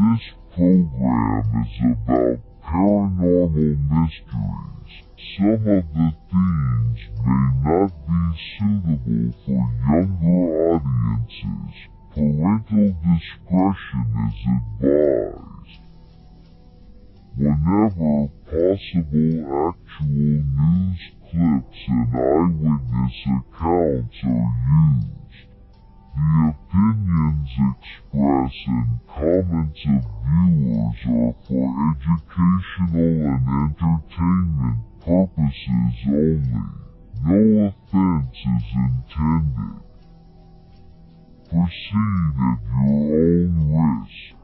This program is about paranormal mysteries. Some of the themes may not be suitable for younger audiences. Parental discretion is advised. Whenever possible, actual news clips and eyewitness accounts are used. The opinions expressed and comments of viewers are for educational and entertainment purposes only. No offense is intended. Proceed at your own risk.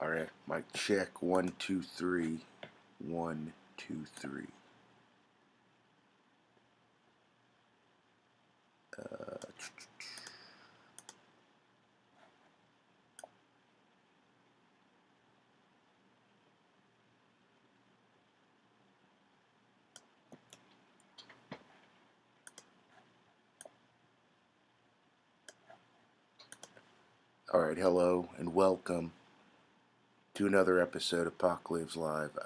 All right, mic check 1 2 3 1 2 3. All right, hello and welcome to another episode of PacLives Live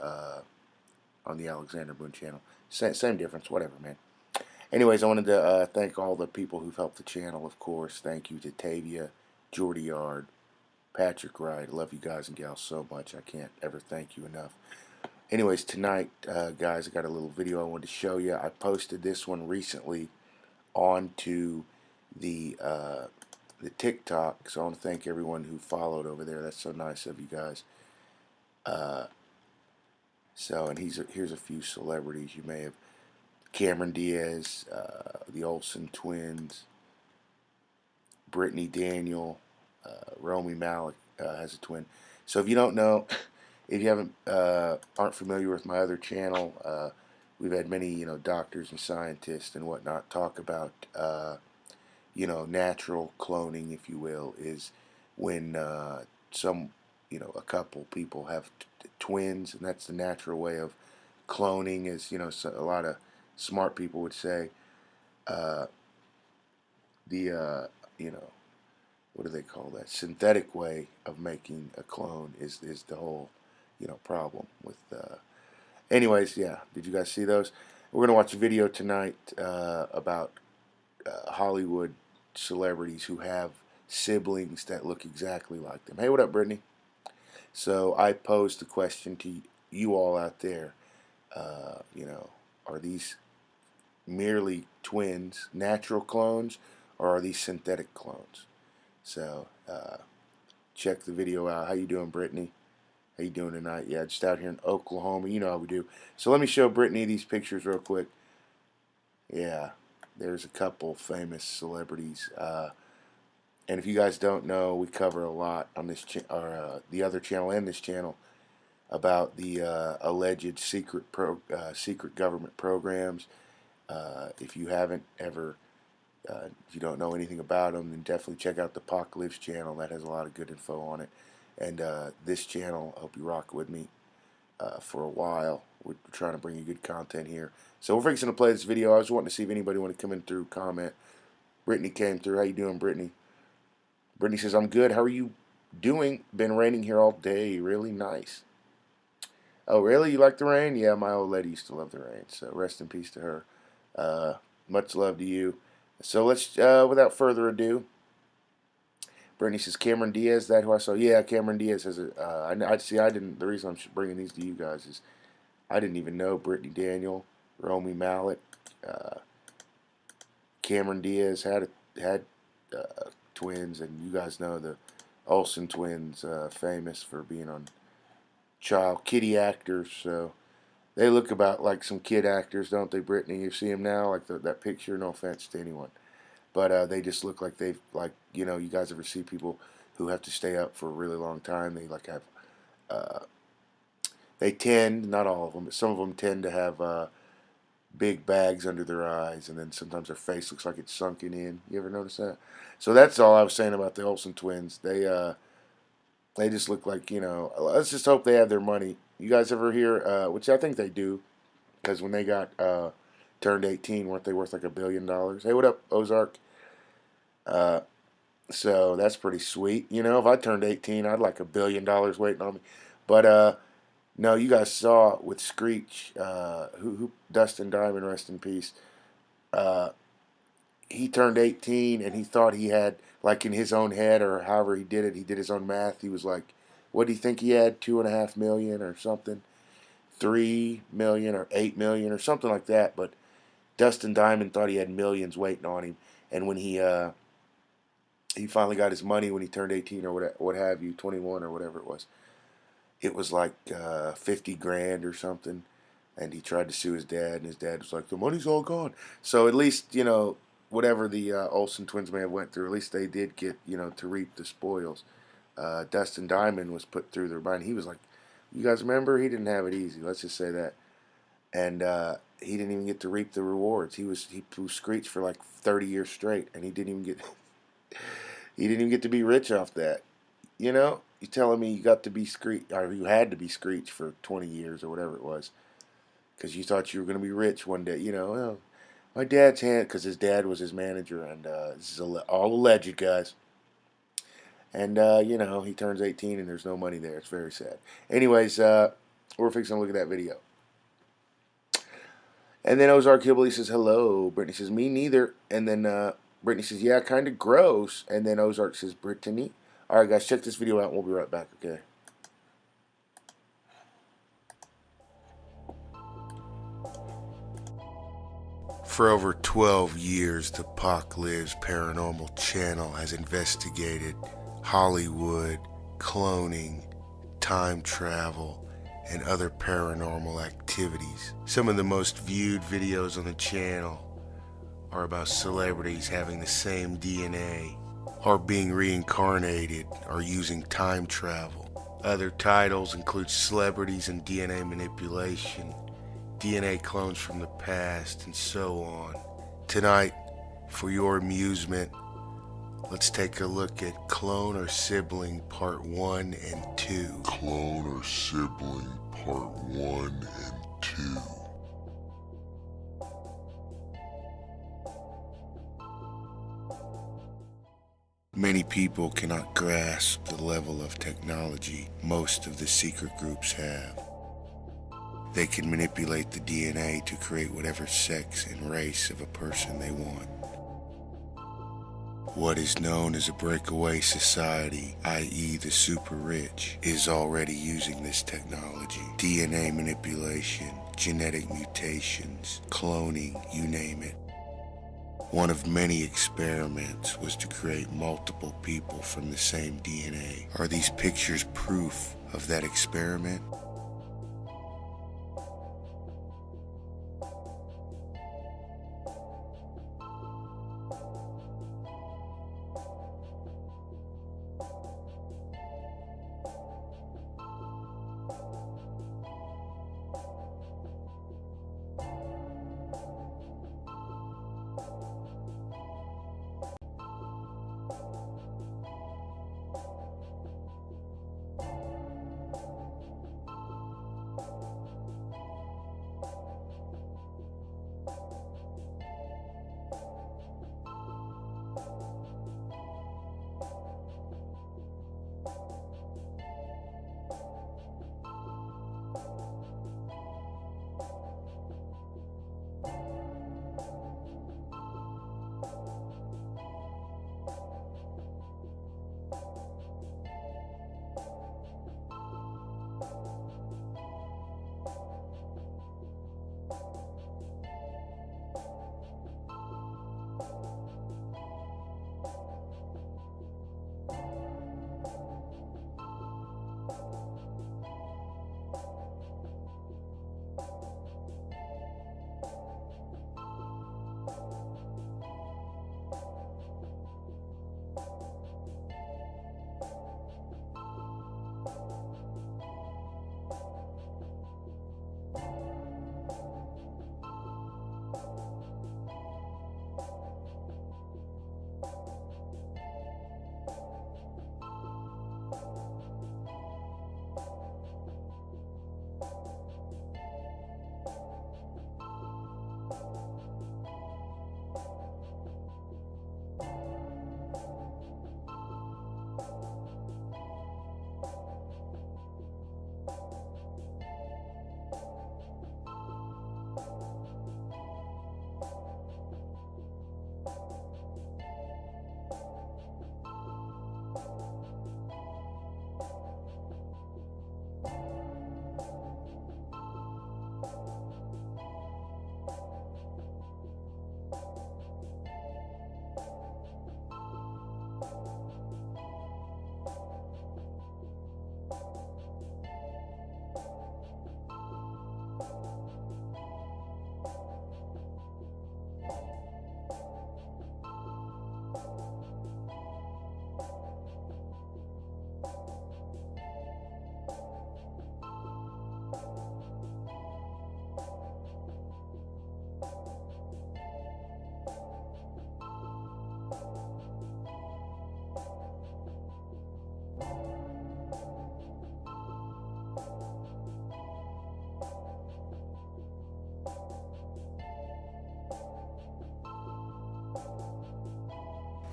on the Alexander Boone channel. Same difference, whatever, man. Anyways, I wanted to thank all the people who've helped the channel, of course. Thank you to Tavia, Jordy Yard, Patrick Wright. I love you guys and gals so much. I can't ever thank you enough. Anyways, tonight, guys, I got a little video I wanted to show you. I posted this one recently onto the TikTok, so I want to thank everyone who followed over there. That's so nice of you guys. And here's a few celebrities you may have: Cameron Diaz, the Olsen twins, Brittany Daniel, Romy Malik has a twin. So if you don't know, if you aren't familiar with my other channel, we've had many doctors and scientists and whatnot talk about natural cloning, if you will, is when a couple people have twins, and that's the natural way of cloning. Is so a lot of smart people would say what do they call that? Synthetic way of making a clone is the whole problem with. Anyways, yeah. Did you guys see those? We're gonna watch a video tonight about Hollywood celebrities who have siblings that look exactly like them. Hey, what up, Brittany? So I posed the question to you all out there. Are these merely twins, natural clones, or are these synthetic clones? So check the video out. How you doing, Brittany? How you doing tonight? Yeah, just out here in Oklahoma. You know how we do. So let me show Brittany these pictures real quick. Yeah, there's a couple famous celebrities. And if you guys don't know, we cover a lot on this the other channel and this channel about the alleged secret government programs. If you haven't ever, if you don't know anything about them, then definitely check out the PacLives channel. That has a lot of good info on it. And this channel, I hope you rock with me for a while. We're trying to bring you good content here. So we're fixing to play this video. I was wanting to see if anybody wanted to come in through, comment. Brittany came through. How you doing, Brittany? Brittany says, I'm good. How are you doing? Been raining here all day. Really nice. Oh, really? You like the rain? Yeah, my old lady used to love the rain. So rest in peace to her. Much love to you. So let's, without further ado, Brittany says, Cameron Diaz, that who I saw? Yeah, Cameron Diaz has a, the reason I'm bringing these to you guys is I didn't even know Brittany Daniel, Romy Malik, Cameron Diaz had twins, and you guys know the Olsen twins, famous for being on child kitty actors. So they look about like some kid actors, don't they, Brittany? You see them now, like that picture. No offense to anyone, but they just look like they've, like, you know, you guys ever see people who have to stay up for a really long time? They like have, uh, they tend, not all of them, but some of them tend to have big bags under their eyes, and then sometimes their face looks like it's sunken in. You ever notice that? So that's all I was saying about the Olsen twins. They just look like, you know. Let's just hope they have their money. You guys ever hear? Which I think they do, because when they got turned 18, weren't they worth like $1 billion? Hey, what up, Ozark? Uh, so that's pretty sweet. You know, if I turned 18, I'd like $1 billion waiting on me. But no, you guys saw with Screech, who Dustin Diamond, rest in peace. Uh, he turned 18 and he thought he had, like, in his own head, or however he did it, he did his own math. He was like, what do you think he had? 2.5 million or something, 3 million or 8 million or something like that. But Dustin Diamond thought he had millions waiting on him, and when he finally got his money when he turned 18 or what have you, 21 or whatever it was like 50 grand or something. And he tried to sue his dad, and his dad was like, the money's all gone. So at least, you know, whatever the Olsen twins may have went through, at least they did get, you know, to reap the spoils. Dustin Diamond was put through their mind. He was like, you guys remember? He didn't have it easy. Let's just say that. And he didn't even get to reap the rewards. He screeched for like 30 years straight, and he didn't even get he didn't even get to be rich off that. You know, you telling me you got to be Screech, or you had to be Screech for 20 years or whatever it was, because you thought you were going to be rich one day. You know, well, my dad's hand, because his dad was his manager, and this is all alleged, guys. And you know, he turns 18 and there's no money there. It's very sad. Anyways, we're fixing to look at that video. And then Ozark Hillbilly says, hello. Brittany says, me neither. And then Brittany says, yeah, kind of gross. And then Ozark says, Brittany. All right, guys, check this video out and we'll be right back, okay? For over 12 years, the PacLives Paranormal Channel has investigated Hollywood, cloning, time travel, and other paranormal activities. Some of the most viewed videos on the channel are about celebrities having the same DNA, or being reincarnated, or using time travel. Other titles include celebrities and DNA manipulation, DNA clones from the past, and so on. Tonight, for your amusement, let's take a look at Clone or Sibling Part 1 and 2. Clone or Sibling Part 1 and 2. Many people cannot grasp the level of technology most of the secret groups have. They can manipulate the DNA to create whatever sex and race of a person they want. What is known as a breakaway society, i.e. the super rich, is already using this technology. DNA manipulation, genetic mutations, cloning, you name it. One of many experiments was to create multiple people from the same DNA. Are these pictures proof of that experiment?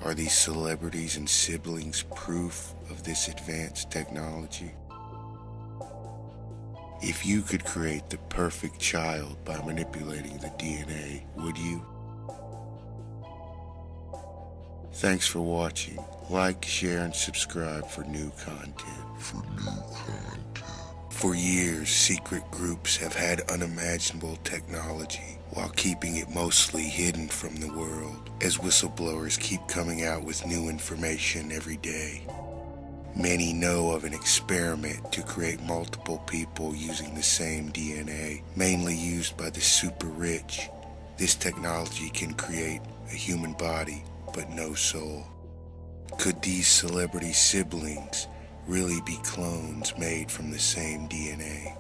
Are these celebrities and siblings proof of this advanced technology? If you could create the perfect child by manipulating the DNA, would you? Thanks for watching. Like, share, and subscribe for new content. For years, secret groups have had unimaginable technology while keeping it mostly hidden from the world, as whistleblowers keep coming out with new information every day. Many know of an experiment to create multiple people using the same DNA, mainly used by the super rich. This technology can create a human body, but no soul. Could these celebrity siblings really be clones made from the same DNA?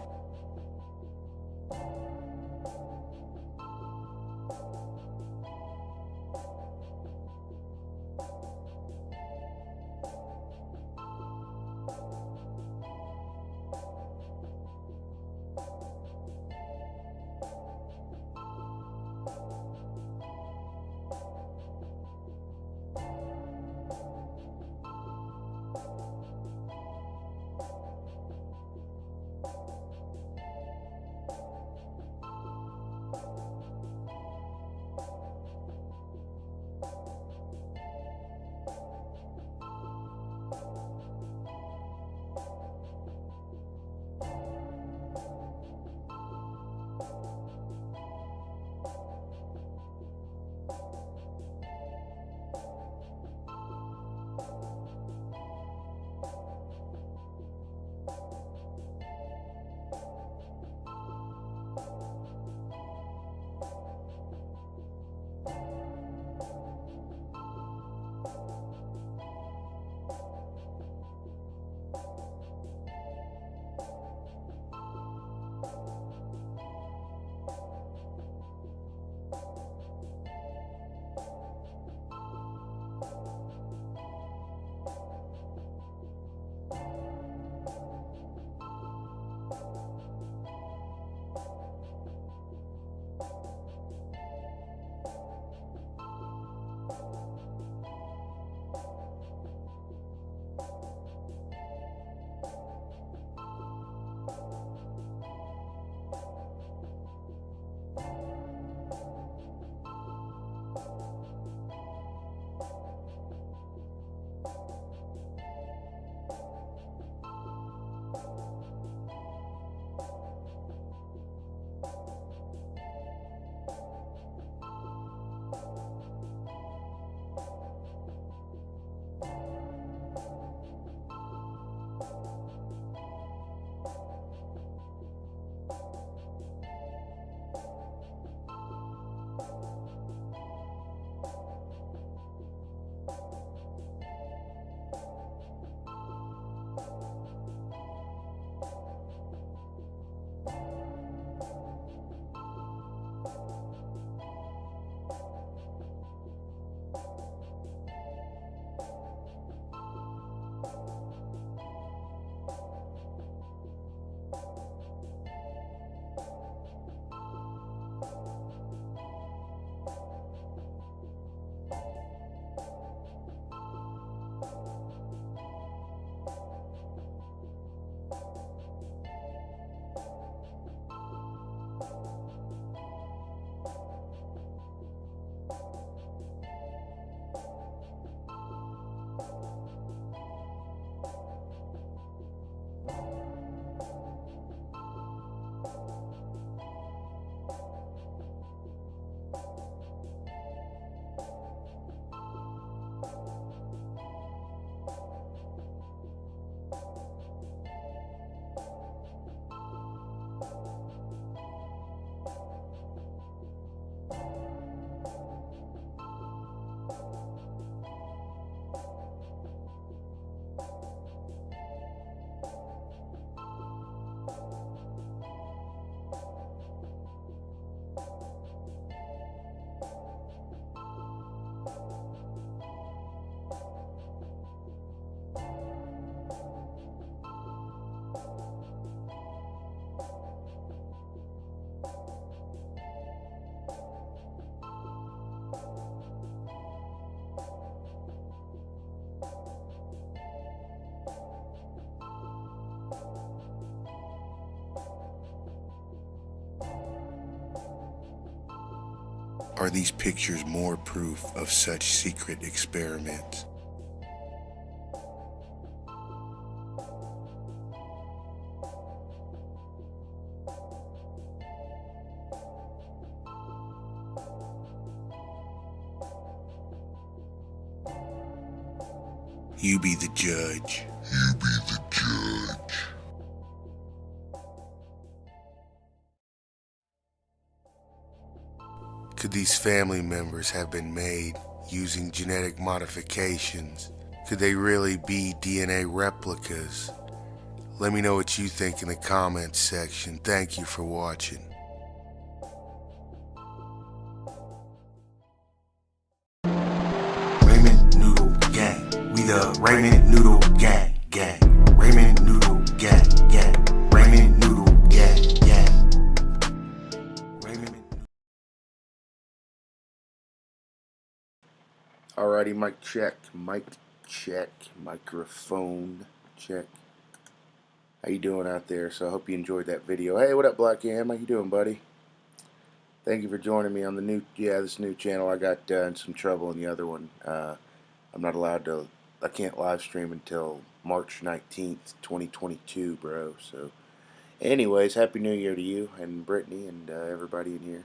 Are these pictures more proof of such secret experiments? You be the judge. You be the judge. Could these family members have been made using genetic modifications? Could they really be DNA replicas? Let me know what you think in the comments section. Thank you for watching. Raymond Noodle Gang. We the Raymond Noodle Gang. Raymond Noodle Gang. Raymond Noodle Gang. Raymond. Alrighty, mic check, microphone check. How you doing out there? So I hope you enjoyed that video. Hey, what up, Black Am? How you doing, buddy? Thank you for joining me on the this new channel. I got in some trouble in the other one. I'm not allowed to, I can't live stream until March 19th, 2022, bro. So, anyways, Happy New Year to you and Brittany and everybody in here.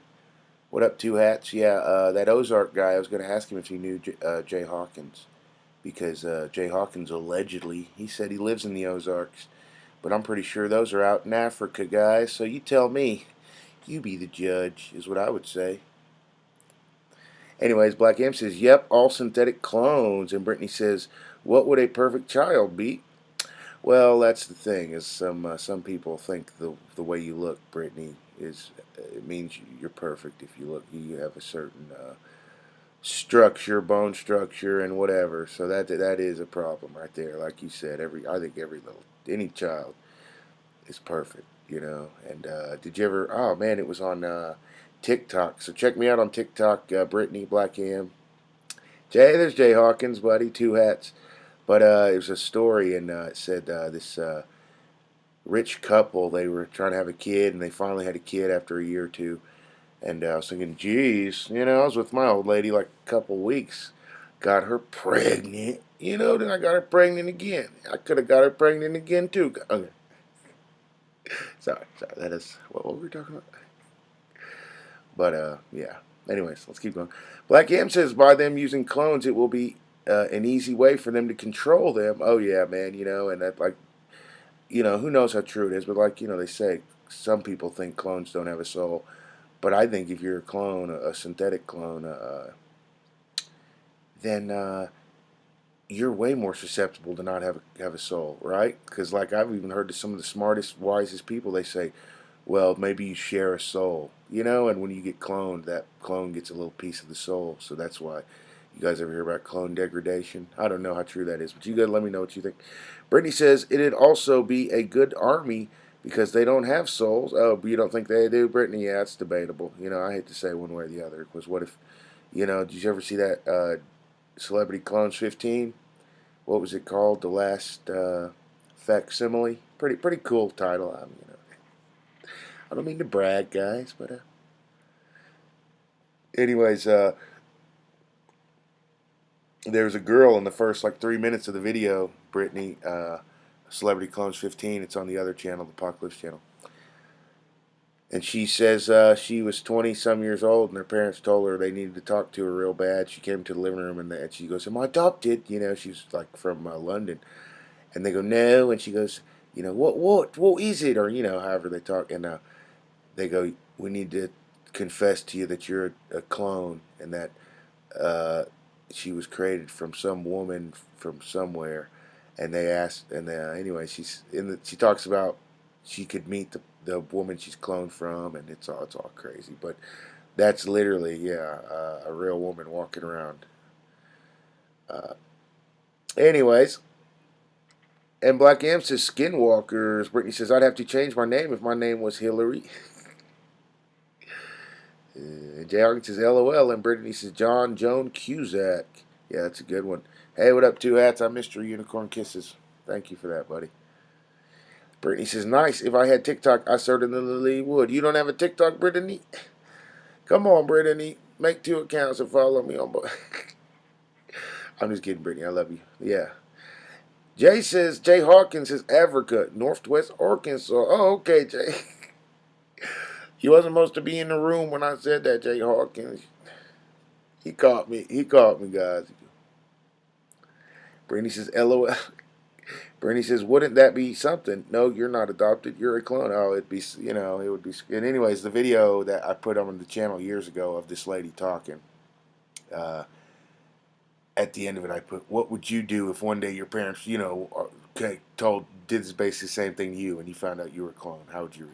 What up, Two Hats? Yeah, that Ozark guy, I was going to ask him if he knew Jay Hawkins. Because Jay Hawkins allegedly, he said he lives in the Ozarks. But I'm pretty sure those are out in Africa, guys. So you tell me. You be the judge, is what I would say. Anyways, Black M says, yep, all synthetic clones. And Brittany says, what would a perfect child be? Well, that's the thing, is some people think the way you look, Brittany, is it means you're perfect. If you look, you have a certain structure, bone structure, and whatever. So that is a problem right there. Like you said, I think any child is perfect, you know. And did you ever? Oh man, it was on TikTok. So check me out on TikTok, Brittany Black Am. There's Jay Hawkins, buddy, Two Hats. But it was a story, and it said this rich couple, they were trying to have a kid, and they finally had a kid after a year or two. And I was thinking, geez, you know, I was with my old lady like a couple weeks, got her pregnant, you know, then I got her pregnant again. I could have got her pregnant again too. Okay. Sorry, that is, what were we talking about? But, yeah. Anyways, let's keep going. Black M says, by them using clones, it will be an easy way for them to control them. Oh, yeah, man, you know, and that, like, you know, who knows how true it is, but like, you know, they say, some people think clones don't have a soul. But I think if you're a clone, a synthetic clone, then you're way more susceptible to not have a soul, right? Because like I've even heard some of the smartest, wisest people, they say, well, maybe you share a soul, you know, and when you get cloned, that clone gets a little piece of the soul. So that's why. You guys ever hear about clone degradation? I don't know how true that is, but you gotta let me know what you think. Brittany says it'd also be a good army because they don't have souls. Oh, but you don't think they do, Brittany? Yeah, it's debatable. You know, I hate to say one way or the other. Because what if, you know, did you ever see that Celebrity Clones 15? What was it called? The Last Facsimile. Pretty cool title. I mean, you know, I don't mean to brag, guys, but anyways, there's a girl in the first like 3 minutes of the video, Brittany, Celebrity Clones 15. It's on the other channel, the PacLives channel. And she says she was 20 some years old, and her parents told her they needed to talk to her real bad. She came to the living room, and she goes, "Am I adopted?" You know, she's like from London, and they go, "No," and she goes, "You know, what is it?" Or you know, however they talk, and they go, "We need to confess to you that you're a clone, and that uh, she was created from some woman from somewhere." And they asked, and anyway, she talks about she could meet the woman she's cloned from, and it's all crazy. But that's literally, yeah, a real woman walking around. Anyways, and Black Am says Skinwalkers. Brittany says I'd have to change my name if my name was Hillary. Jay Hawkins says LOL, and Brittany says Joan Cusack. Yeah, that's a good one. Hey, what up, Two Hats? I missed your unicorn kisses. Thank you for that, buddy. Brittany says, nice. If I had TikTok, I certainly would. You don't have a TikTok, Brittany? Come on, Brittany. make 2 accounts and follow me on both. I'm just kidding, Brittany. I love you. Yeah. Jay Hawkins says Africa, Northwest Arkansas. Oh, okay, Jay. You wasn't supposed to be in the room when I said that, Jay Hawkins. He caught me. He caught me, guys. Brittany says LOL. Brittany says, wouldn't that be something? No, you're not adopted. You're a clone. Oh, it'd be, you know, it would be. And anyways, the video that I put on the channel years ago of this lady talking, at the end of it, I put, what would you do if one day your parents, you know, did basically the same thing to you and you found out you were a clone? How would you?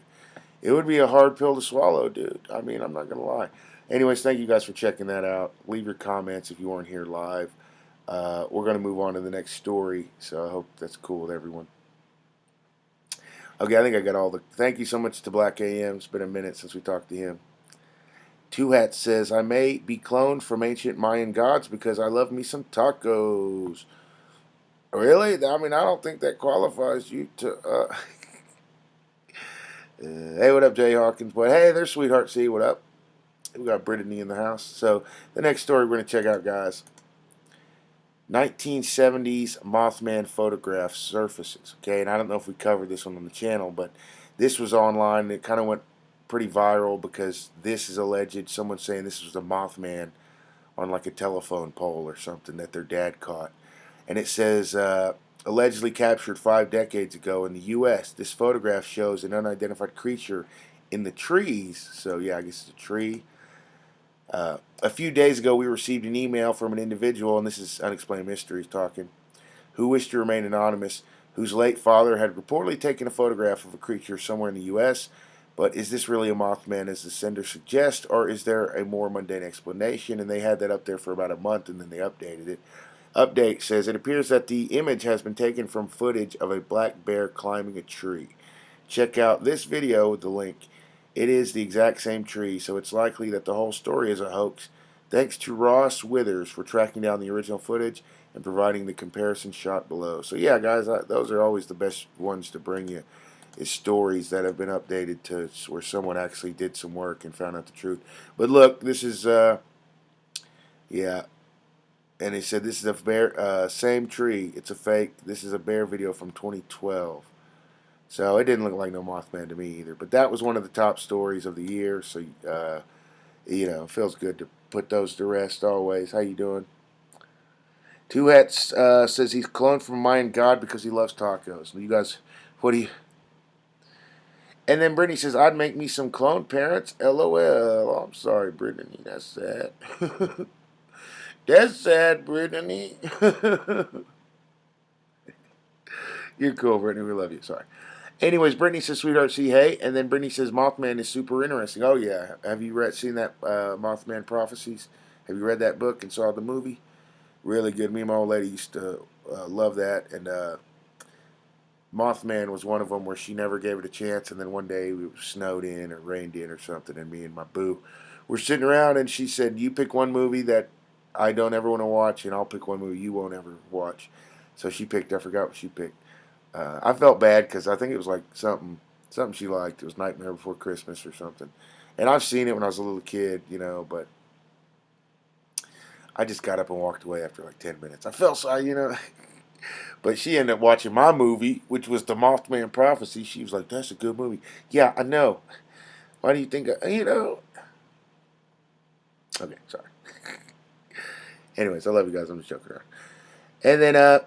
It would be a hard pill to swallow, dude. I mean, I'm not going to lie. Anyways, thank you guys for checking that out. Leave your comments if you weren't here live. We're going to move on to the next story, so I hope that's cool with everyone. Okay, I think I got all the... Thank you so much to Black AM. It's been a minute since we talked to him. Two Hats says, I may be cloned from ancient Mayan gods because I love me some tacos. Really? I mean, I don't think that qualifies you to... hey, what up, Jay Hawkins? But hey, there's Sweetheart C. What up? We got Brittany in the house. So the next story we're going to check out, guys. 1970s Mothman photograph surfaces. Okay, and I don't know if we covered this one on the channel, but this was online. And it kind of went pretty viral because this is alleged. Someone saying this was a Mothman on like a telephone pole or something that their dad caught. And it says, allegedly captured 5 decades ago in the U.S. This photograph shows an unidentified creature in the trees. So yeah, I guess it's a tree. A few days ago, we received an email from an individual, and this is Unexplained Mysteries talking, who wished to remain anonymous, whose late father had reportedly taken a photograph of a creature somewhere in the U.S., but is this really a Mothman as the sender suggests, or is there a more mundane explanation? And they had that up there for about a month, and then they updated it. Update says, it appears that the image has been taken from footage of a black bear climbing a tree. Check out this video with the link. It is the exact same tree, so it's likely that the whole story is a hoax. Thanks to Ross Withers for tracking down the original footage and providing the comparison shot below. So yeah, guys, those are always the best ones to bring you, is stories that have been updated to where someone actually did some work and found out the truth. But look, this is, yeah, and he said this is a bear, same tree. It's a fake. This is a bear video from 2012. So it didn't look like no Mothman to me either. But that was one of the top stories of the year. So, you know, it feels good to put those to rest always. How you doing? Two Hats says he's cloned from a Mayan god because he loves tacos. You guys, what do you... And then Brittany says, I'd make me some clone parents. LOL. Oh, I'm sorry, Brittany. That's sad. That's sad, Brittany. You're cool, Brittany. We love you. Sorry. Anyways, Brittany says, Sweetheart, see, hey. And then Brittany says, Mothman is super interesting. Oh, yeah. Have you seen that Mothman Prophecies? Have you read that book and saw the movie? Really good. Me and my old lady used to love that. And Mothman was one of them where she never gave it a chance. And then one day we were snowed in or rained in or something. And me and my boo were sitting around and she said, you pick one movie that I don't ever want to watch and I'll pick one movie you won't ever watch. So she picked, I forgot what she picked. I felt bad because I think it was like something she liked. It was Nightmare Before Christmas or something. And I've seen it when I was a little kid, you know, but I just got up and walked away after like 10 minutes. I felt sorry, you know. But she ended up watching my movie, which was the Mothman Prophecy. She was like, that's a good movie. Yeah, I know. Why do you think, you know? Okay, sorry. Anyways, I love you guys. I'm just joking around. And then,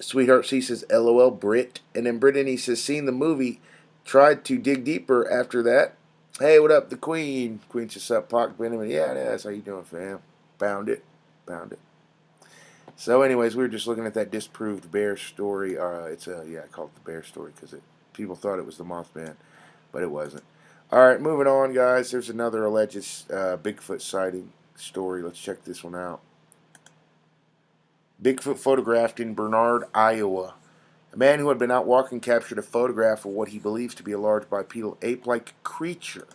Sweetheart C says, LOL, Brit. And then Brittany says, seen the movie, tried to dig deeper after that. Hey, what up, the Queen? Queen says, up, Pock Benjamin. Yeah, that's how you doing, fam? Bound it. So, anyways, we were just looking at that disproved bear story. Yeah, I call it the bear story because people thought it was the Mothman, but it wasn't. All right, moving on, guys. There's another alleged Bigfoot sighting story. Let's check this one out. Bigfoot photographed in Bernard, Iowa. A man who had been out walking captured a photograph of what he believes to be a large bipedal ape-like creature.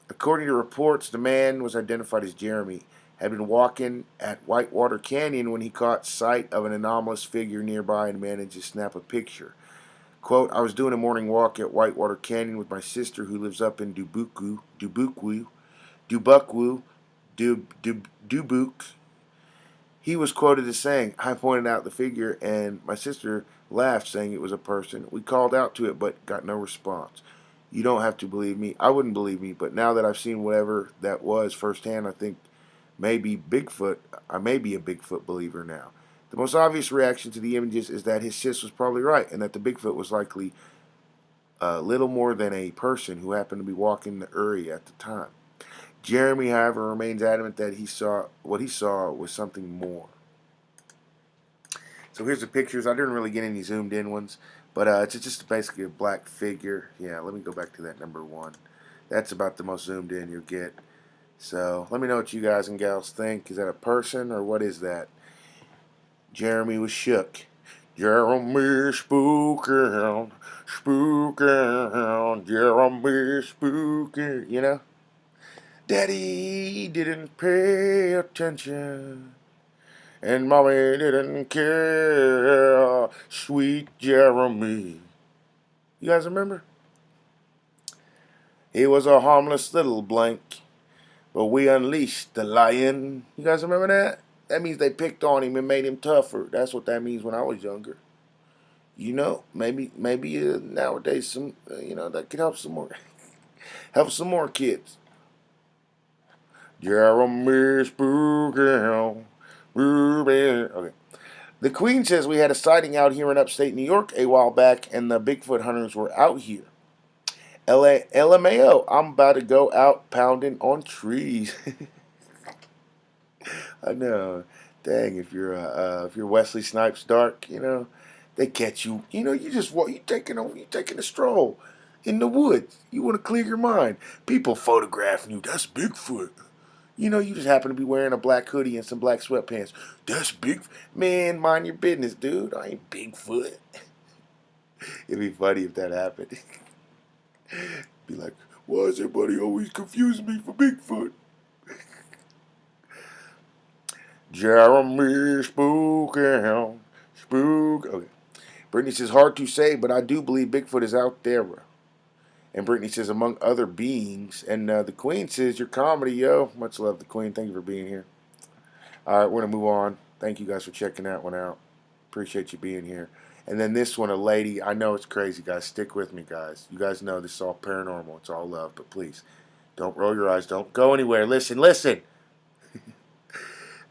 According to reports, the man was identified as Jeremy, had been walking at Whitewater Canyon when he caught sight of an anomalous figure nearby and managed to snap a picture. Quote, I was doing a morning walk at Whitewater Canyon with my sister who lives up in Dubuque, Dubuque, he was quoted as saying, "I pointed out the figure and my sister laughed, saying it was a person. We called out to it but got no response. You don't have to believe me. I wouldn't believe me, but now that I've seen whatever that was firsthand, I think maybe Bigfoot, I may be a Bigfoot believer now. The most obvious reaction to the images is that his sis was probably right and that the Bigfoot was likely little more than a person who happened to be walking the area at the time. Jeremy, however, remains adamant that what he saw was something more. So here's the pictures. I didn't really get any zoomed in ones, but it's just basically a black figure. Yeah, let me go back to that number one. That's about the most zoomed in you'll get. So let me know what you guys and gals think. Is that a person or what is that? Jeremy was shook. Jeremy spooking, spooking, Jeremy spooking. You know? Daddy didn't pay attention, and Mommy didn't care. Sweet Jeremy. You guys remember? He was a harmless little blank, but we unleashed the lion. You guys remember that? That means they picked on him and made him tougher. That's what that means when I was younger. You know, maybe nowadays that could help some more kids. Jeremy spooking, okay. The Queen says we had a sighting out here in upstate New York a while back, and the Bigfoot hunters were out here. LMAO, I'm about to go out pounding on trees. I know. Dang, if you're Wesley Snipes Dark, they catch you. You just walk. You taking a stroll in the woods. You want to clear your mind. People photographing you. That's Bigfoot. You just happen to be wearing a black hoodie and some black sweatpants. That's big. Man, mind your business, dude. I ain't Bigfoot. It'd be funny if that happened. Be like, why is everybody always confusing me for Bigfoot? Jeremy spooking, spook. Okay. Brittany says, hard to say, but I do believe Bigfoot is out there. And Brittany says, among other beings. And the Queen says, your comedy, yo. Much love, the Queen. Thank you for being here. All right, we're going to move on. Thank you guys for checking that one out. Appreciate you being here. And then this one, a lady. I know it's crazy, guys. Stick with me, guys. You guys know this is all paranormal. It's all love. But please, don't roll your eyes. Don't go anywhere. Listen, listen.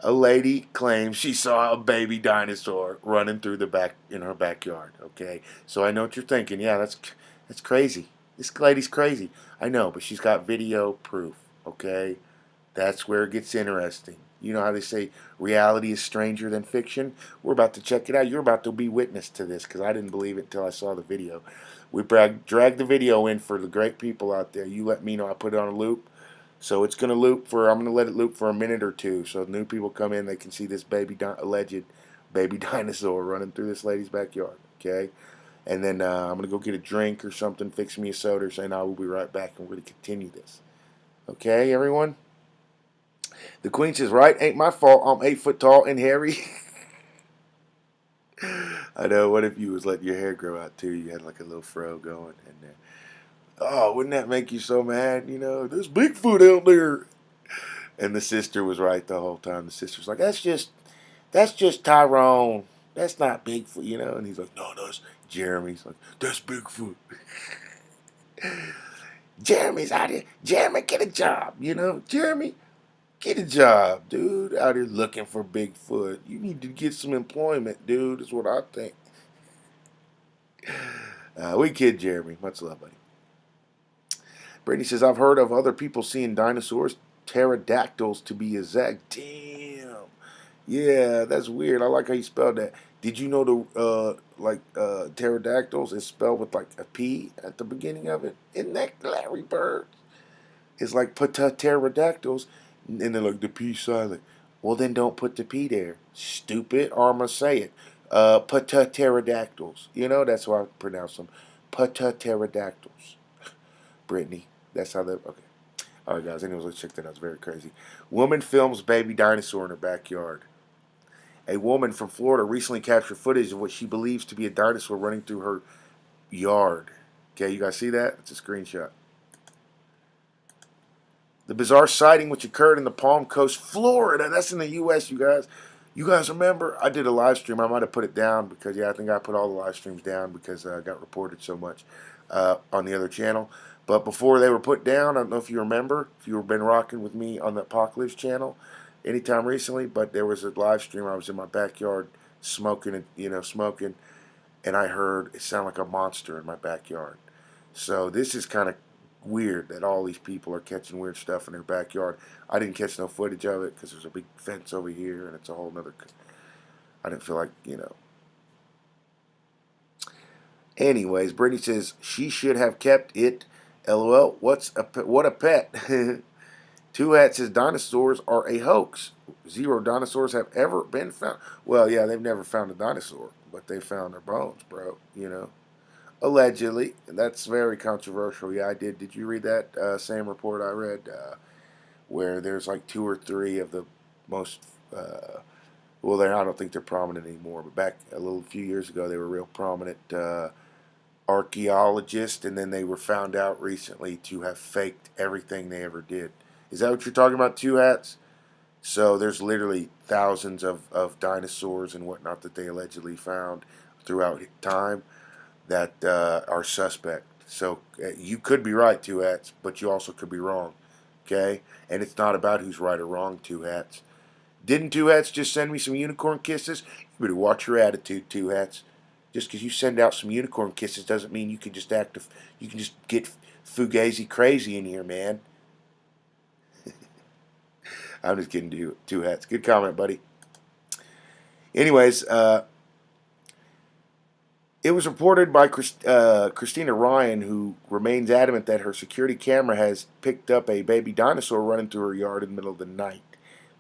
A lady claims she saw a baby dinosaur running through in her backyard. Okay, so I know what you're thinking. Yeah, that's crazy. This lady's crazy. I know, but she's got video proof. Okay, that's where it gets interesting. You know how they say reality is stranger than fiction? We're about to check it out. You're about to be witness to this because I didn't believe it until I saw the video. We dragged the video in for the great people out there. You let me know. I put it on a loop. So it's going to I'm going to let it loop for a minute or two. So new people come in, they can see this alleged baby dinosaur running through this lady's backyard. Okay? And then I'm going to go get a drink or something, fix me a soda, or saying I will be right back, and we're going to continue this. Okay, everyone? The Queen says, right, ain't my fault. I'm 8 foot tall and hairy. I know, what if you was letting your hair grow out too? You had like a little fro going in there. Oh, wouldn't that make you so mad? There's Bigfoot out there. And the sister was right the whole time. The sister's like, that's just Tyrone. That's not Bigfoot, And he's like, no, that's Jeremy's like, that's Bigfoot. Jeremy's out here. Jeremy, get a job, Jeremy, get a job, dude. Out here looking for Bigfoot. You need to get some employment, dude, is what I think. We kid Jeremy. Much love, buddy. Brittany says, I've heard of other people seeing dinosaurs, pterodactyls to be exact. Damn. Yeah, that's weird. I like how you spelled that. Did you know pterodactyls is spelled with like a P at the beginning of it? Isn't that Larry Bird? It's like pterodactyls, and they're like the P silent. Well, then don't put the P there. Stupid. Or I'm going to say it. Pterodactyls. That's how I pronounce them. Pterodactyls. Brittany. That's how they. Okay. All right, guys. Anyways, let's check that out. It's very crazy. Woman films baby dinosaur in her backyard. A woman from Florida recently captured footage of what she believes to be a dinosaur running through her yard. Okay, you guys see that? It's a screenshot. The bizarre sighting which occurred in the Palm Coast, Florida. That's in the U.S., you guys. You guys remember? I did a live stream. I might have put it down because, yeah, I think I put all the live streams down because I got reported so much on the other channel. But before they were put down, I don't know if you remember, if you've been rocking with me on the PacLives channel anytime recently, but there was a live stream. I was in my backyard smoking, smoking, and I heard it sound like a monster in my backyard. So this is kind of weird that all these people are catching weird stuff in their backyard. I didn't catch no footage of it because there's a big fence over here and it's a whole nother. I didn't feel like. Anyways, Brittany says she should have kept it. LOL. What a pet. Two Hat says dinosaurs are a hoax. Zero dinosaurs have ever been found. Well, yeah, they've never found a dinosaur, but they found their bones, bro. Allegedly. That's very controversial. Yeah, I did. Did you read that same report I read where there's like two or three of the most, well, I don't think they're prominent anymore, but back a few years ago, they were real prominent archaeologists, and then they were found out recently to have faked everything they ever did. Is that what you're talking about, Two Hats? So there's literally thousands of dinosaurs and whatnot that they allegedly found throughout time that are suspect. So you could be right, Two Hats, but you also could be wrong. Okay? And it's not about who's right or wrong, Two Hats. Didn't Two Hats just send me some unicorn kisses? You better watch your attitude, Two Hats. Just because you send out some unicorn kisses doesn't mean you can just you can just get fugazi crazy in here, man. I'm just kidding, Two Hats. Good comment, buddy. Anyways, it was reported by Christina Ryan, who remains adamant that her security camera has picked up a baby dinosaur running through her yard in the middle of the night.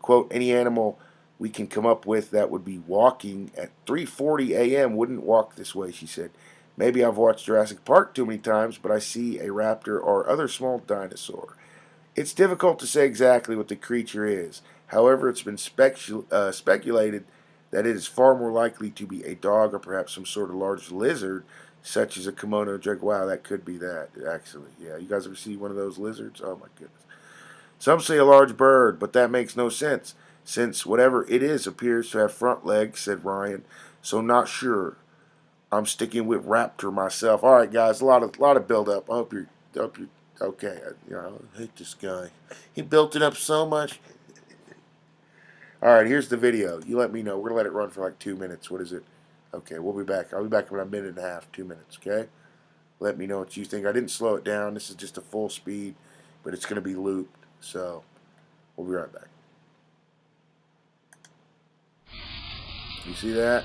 Quote, any animal we can come up with that would be walking at 3:40 a.m. wouldn't walk this way, she said. Maybe I've watched Jurassic Park too many times, but I see a raptor or other small dinosaur. It's difficult to say exactly what the creature is. However, it's been speculated that it is far more likely to be a dog or perhaps some sort of large lizard, such as a kimono drake. Wow, that could be that, actually. Yeah, you guys ever see one of those lizards? Oh, my goodness. Some say a large bird, but that makes no sense, since whatever it is appears to have front legs, said Ryan. So not sure. I'm sticking with raptor myself. All right, guys, a lot of build up. I hope you're okay. I hate this guy. He built it up so much. All right, here's the video. You let me know. We're gonna let it run for like 2 minutes. What is it? Okay, we'll be back. I'll be back in a minute and a half, 2 minutes. Okay. Let me know what you think. I didn't slow it down. This is just a full speed, but it's gonna be looped. So we'll be right back. You see that?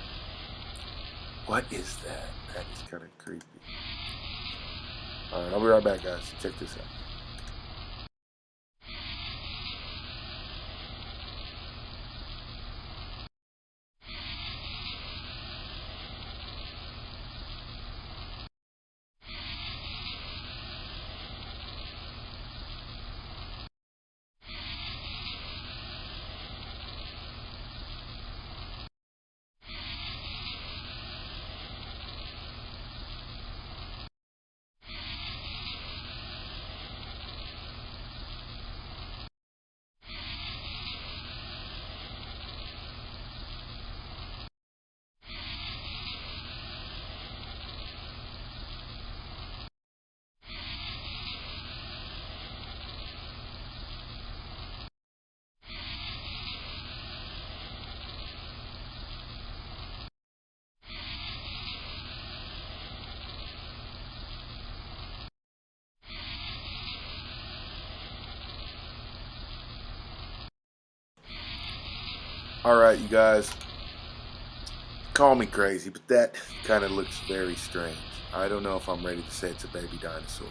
What is that? That is kind of creepy. All right, I'll be right back, guys. Check this out. All right, you guys. Call me crazy, but that kind of looks very strange. I don't know if I'm ready to say it's a baby dinosaur.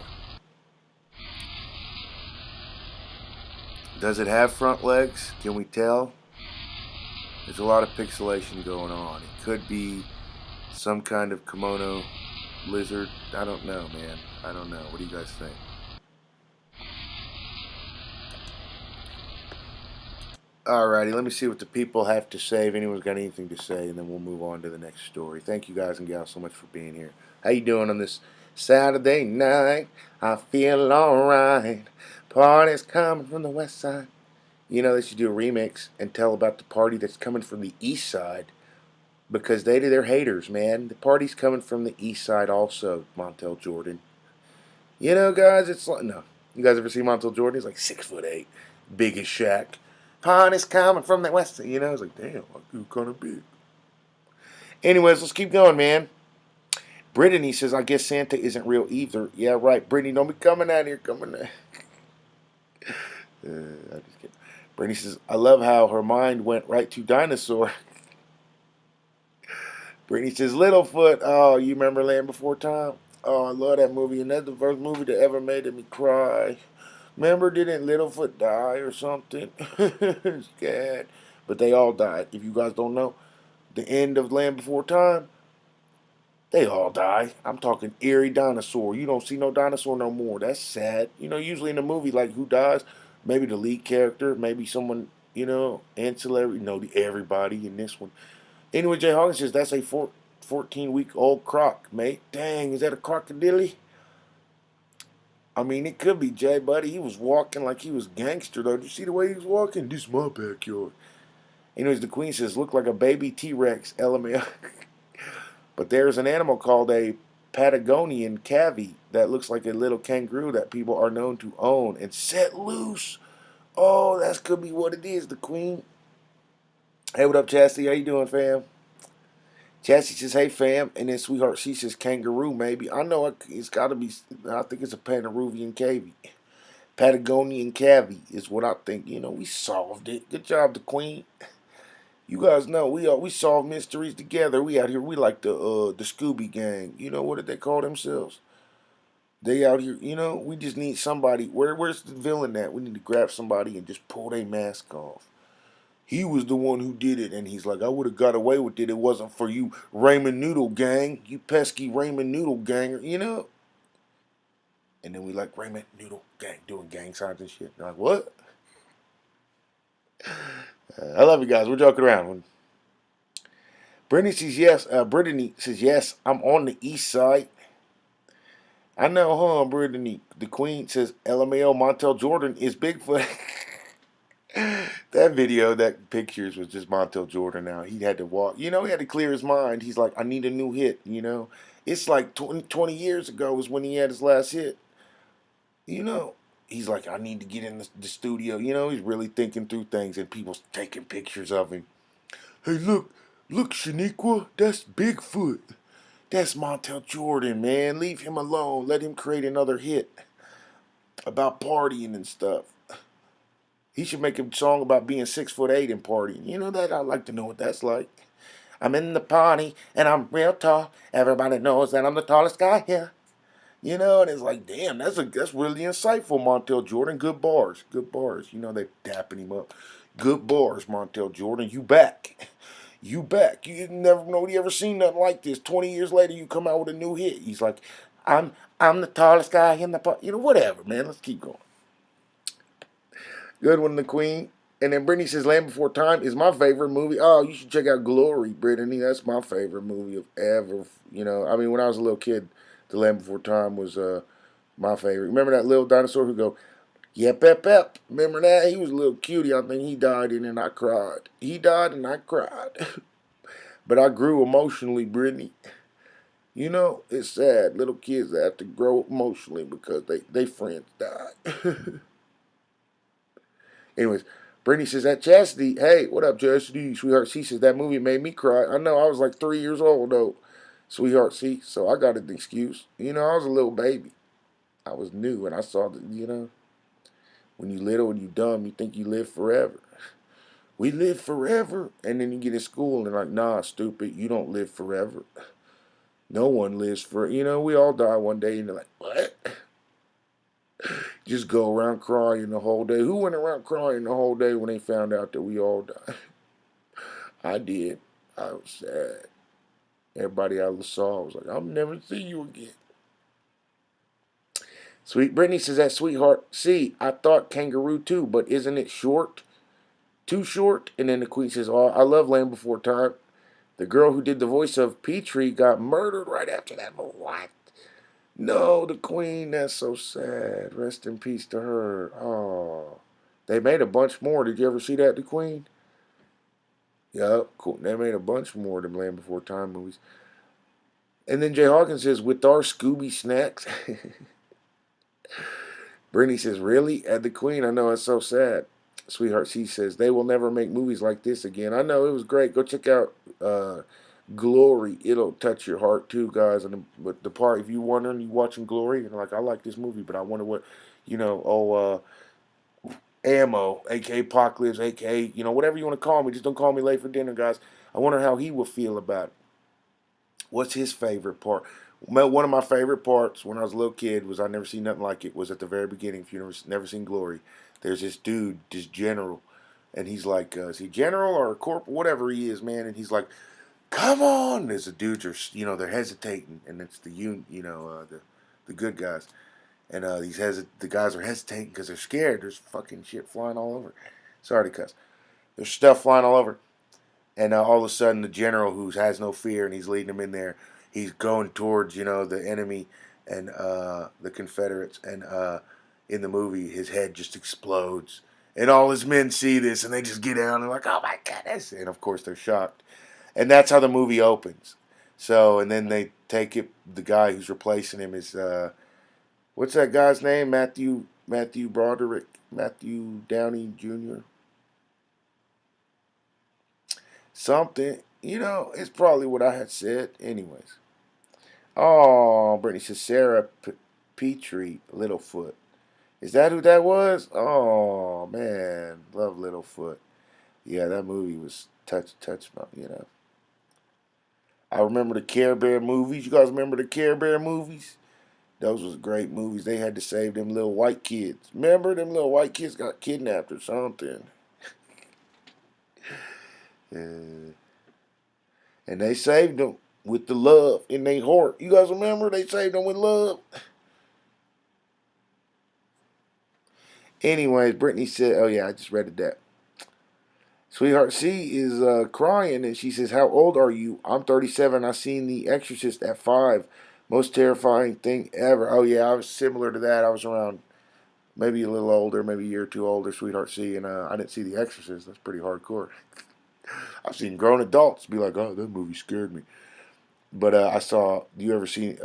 Does it have front legs? Can we tell? There's a lot of pixelation going on. It could be some kind of kimono lizard. I don't know, man. I don't know. What do you guys think? Alrighty, let me see what the people have to say. If anyone's got anything to say, and then we'll move on to the next story. Thank you guys and gals so much for being here. How you doing on this Saturday night? I feel alright. Party's coming from the west side. You know, they should do a remix and tell about the party that's coming from the east side. Because they're haters, man. The party's coming from the east side also, Montel Jordan. You know, guys, it's like, no. You guys ever see Montel Jordan? He's like 6'8", big as Shaq. Party's coming from the west side. You know, it's like, damn, I'm kind of big. Anyways, let's keep going, man. Brittany says, I guess Santa isn't real either. Yeah, right. Brittany, don't be coming out here. Coming out. I'm just kidding. Brittany says, I love how her mind went right to dinosaur. Brittany says, Littlefoot. Oh, you remember Land Before Time? Oh, I love that movie. And that's the first movie that ever made me cry. Remember, didn't Littlefoot die or something? Scared. But they all died. If you guys don't know, the end of Land Before Time, they all die. I'm talking eerie dinosaur. You don't see no dinosaur no more. That's sad. You know, usually in a movie, like, who dies? Maybe the lead character, maybe someone, you know, ancillary. No, everybody in this one. Anyway, Jay Hawkins says, that's a 14-week-old croc, mate. Dang, is that a crocodile? I mean, it could be, Jay, buddy. He was walking like he was gangster, though. Did you see the way he was walking? This is my backyard. Anyways, the queen says, look like a baby T-Rex, LMAO. But there's an animal called a Patagonian cavy that looks like a little kangaroo that people are known to own and set loose. Oh, that could be what it is, the queen. Hey, what up, Chastity? How you doing, fam? Chastity says, hey, fam. And then Sweetheart, she says kangaroo, maybe. I know it's got to be, I think it's a Panaruvian cavy. Patagonian cavy is what I think. You know, we solved it. Good job, the queen. You guys know we solve mysteries together. We out here. We like the Scooby Gang. You know what did they call themselves? They out here. You know, we just need somebody. Where's the villain at? We need to grab somebody and just pull their mask off. He was the one who did it, and he's like, I would have got away with it. It wasn't for you, Raymond Noodle Gang. You pesky Raymond Noodle Ganger. You know. And then we like Raymond Noodle Gang doing gang signs and shit. They're like, what? I love you guys. We're joking around. Brittany says yes. Brittany says yes. I'm on the east side. I know, huh, Brittany? The queen says LMAO. Montel Jordan is Bigfoot. That video, that pictures was just Montel Jordan. Now he had to walk. You know, he had to clear his mind. He's like, I need a new hit. You know, it's like 20 years ago was when he had his last hit. You know, he's like, I need to get in the studio. You know, he's really thinking through things, and people's taking pictures of him. Hey, look, Shaniqua, that's Bigfoot. That's Montel Jordan, man. Leave him alone. Let him create another hit about partying and stuff. He should make a song about being 6'8" and partying. You know that? I'd like to know what that's like. I'm in the party and I'm real tall. Everybody knows that I'm the tallest guy here. You know, and it's like, damn, that's really insightful, Montel Jordan. Good bars. You know, they dapping him up. Good bars, Montel Jordan. You back. You back. You never nobody ever seen nothing like this. 20 years later, you come out with a new hit. He's like, I'm the tallest guy in the party. You know, whatever, man. Let's keep going. Good one, the queen. And then Brittany says, Land Before Time is my favorite movie. Oh, you should check out Glory, Brittany. That's my favorite movie of ever. You know, I mean, when I was a little kid, The Land Before Time was my favorite. Remember that little dinosaur who go, yep, yep, yep. Remember that? He was a little cutie. I think he died and then I cried. He died and I cried. But I grew emotionally, Brittany. You know, it's sad. Little kids have to grow emotionally because they friends died. Anyways, Brittany says, that Chastity, hey, what up, Chastity, sweetheart? She says, that movie made me cry. I know, I was like 3 years old, though, sweetheart. See, so I got an excuse. You know, I was a little baby. I was new, and I saw that, you know, when you little and you dumb, you think you live forever. We live forever. And then you get in school, and they're like, nah, stupid, you don't live forever. No one lives forever. You know, we all die one day, and they're like, what? Just go around crying the whole day. Who went around crying the whole day when they found out that we all died? I did. I was sad. Everybody I saw was like, I'll never see you again. Sweet Brittany says, that sweetheart. See, I thought kangaroo too, but isn't it short? Too short? And then the queen says, oh, I love Land Before Time. The girl who did the voice of Petrie got murdered right after that movie. What? No, the Queen. That's so sad. Rest in peace to her. Oh, they made a bunch more. Did you ever see that, the Queen? Yep, cool. They made a bunch more of them Land Before Time movies. And then Jay Hawkins says, with our Scooby snacks. Brittany says, really? At the Queen? I know, it's so sad. Sweetheart C says, they will never make movies like this again. I know, it was great. Go check out Glory. It'll touch your heart too, guys. And but the part, if you're wondering, you watching Glory, and like, I like this movie, but I wonder what, Ammo, aka PacLives, aka, whatever you want to call me. Just don't call me late for dinner, guys. I wonder how he will feel about it. What's his favorite part? One of my favorite parts when I was a little kid was I never seen nothing like it. Was at the very beginning. If you never seen Glory, there's this dude, this general, and he's like, is he general or a corporal, whatever he is, man? And he's like, come on! There's the dudes are, they're hesitating, and it's the good guys, and the guys are hesitating because they're scared. There's fucking shit flying all over. Sorry to cuss. There's stuff flying all over. And all of a sudden, the general, who has no fear, and he's leading them in there, he's going towards, the enemy and the Confederates. And in the movie, his head just explodes. And all his men see this, and they just get out and they're like, oh my goodness. And of course, they're shocked. And that's how the movie opens. So, and then they take it, the guy who's replacing him is, what's that guy's name? Matthew Broderick, Matthew Downey Jr. Something, it's probably what I had said. Anyways. Oh, Brittany says Sarah Petrie, Littlefoot. Is that who that was? Oh, man. Love Littlefoot. Yeah, that movie was touch my. I remember the Care Bear movies. You guys remember the Care Bear movies? Those was great movies. They had to save them little white kids. Remember them little white kids got kidnapped or something? Uh, and they saved them with the love in their heart. You guys remember they saved them with love? Anyways, Brittany said, oh yeah, I just read that. Sweetheart C is crying, and she says, how old are you? I'm 37. I seen The Exorcist at 5. Most terrifying thing ever. Oh yeah, I was similar to that. I was around maybe a little older, maybe a year or two older, Sweetheart C, and I didn't see The Exorcist. That's pretty hardcore. I've seen grown adults be like, oh, that movie scared me. But I saw, you ever seen,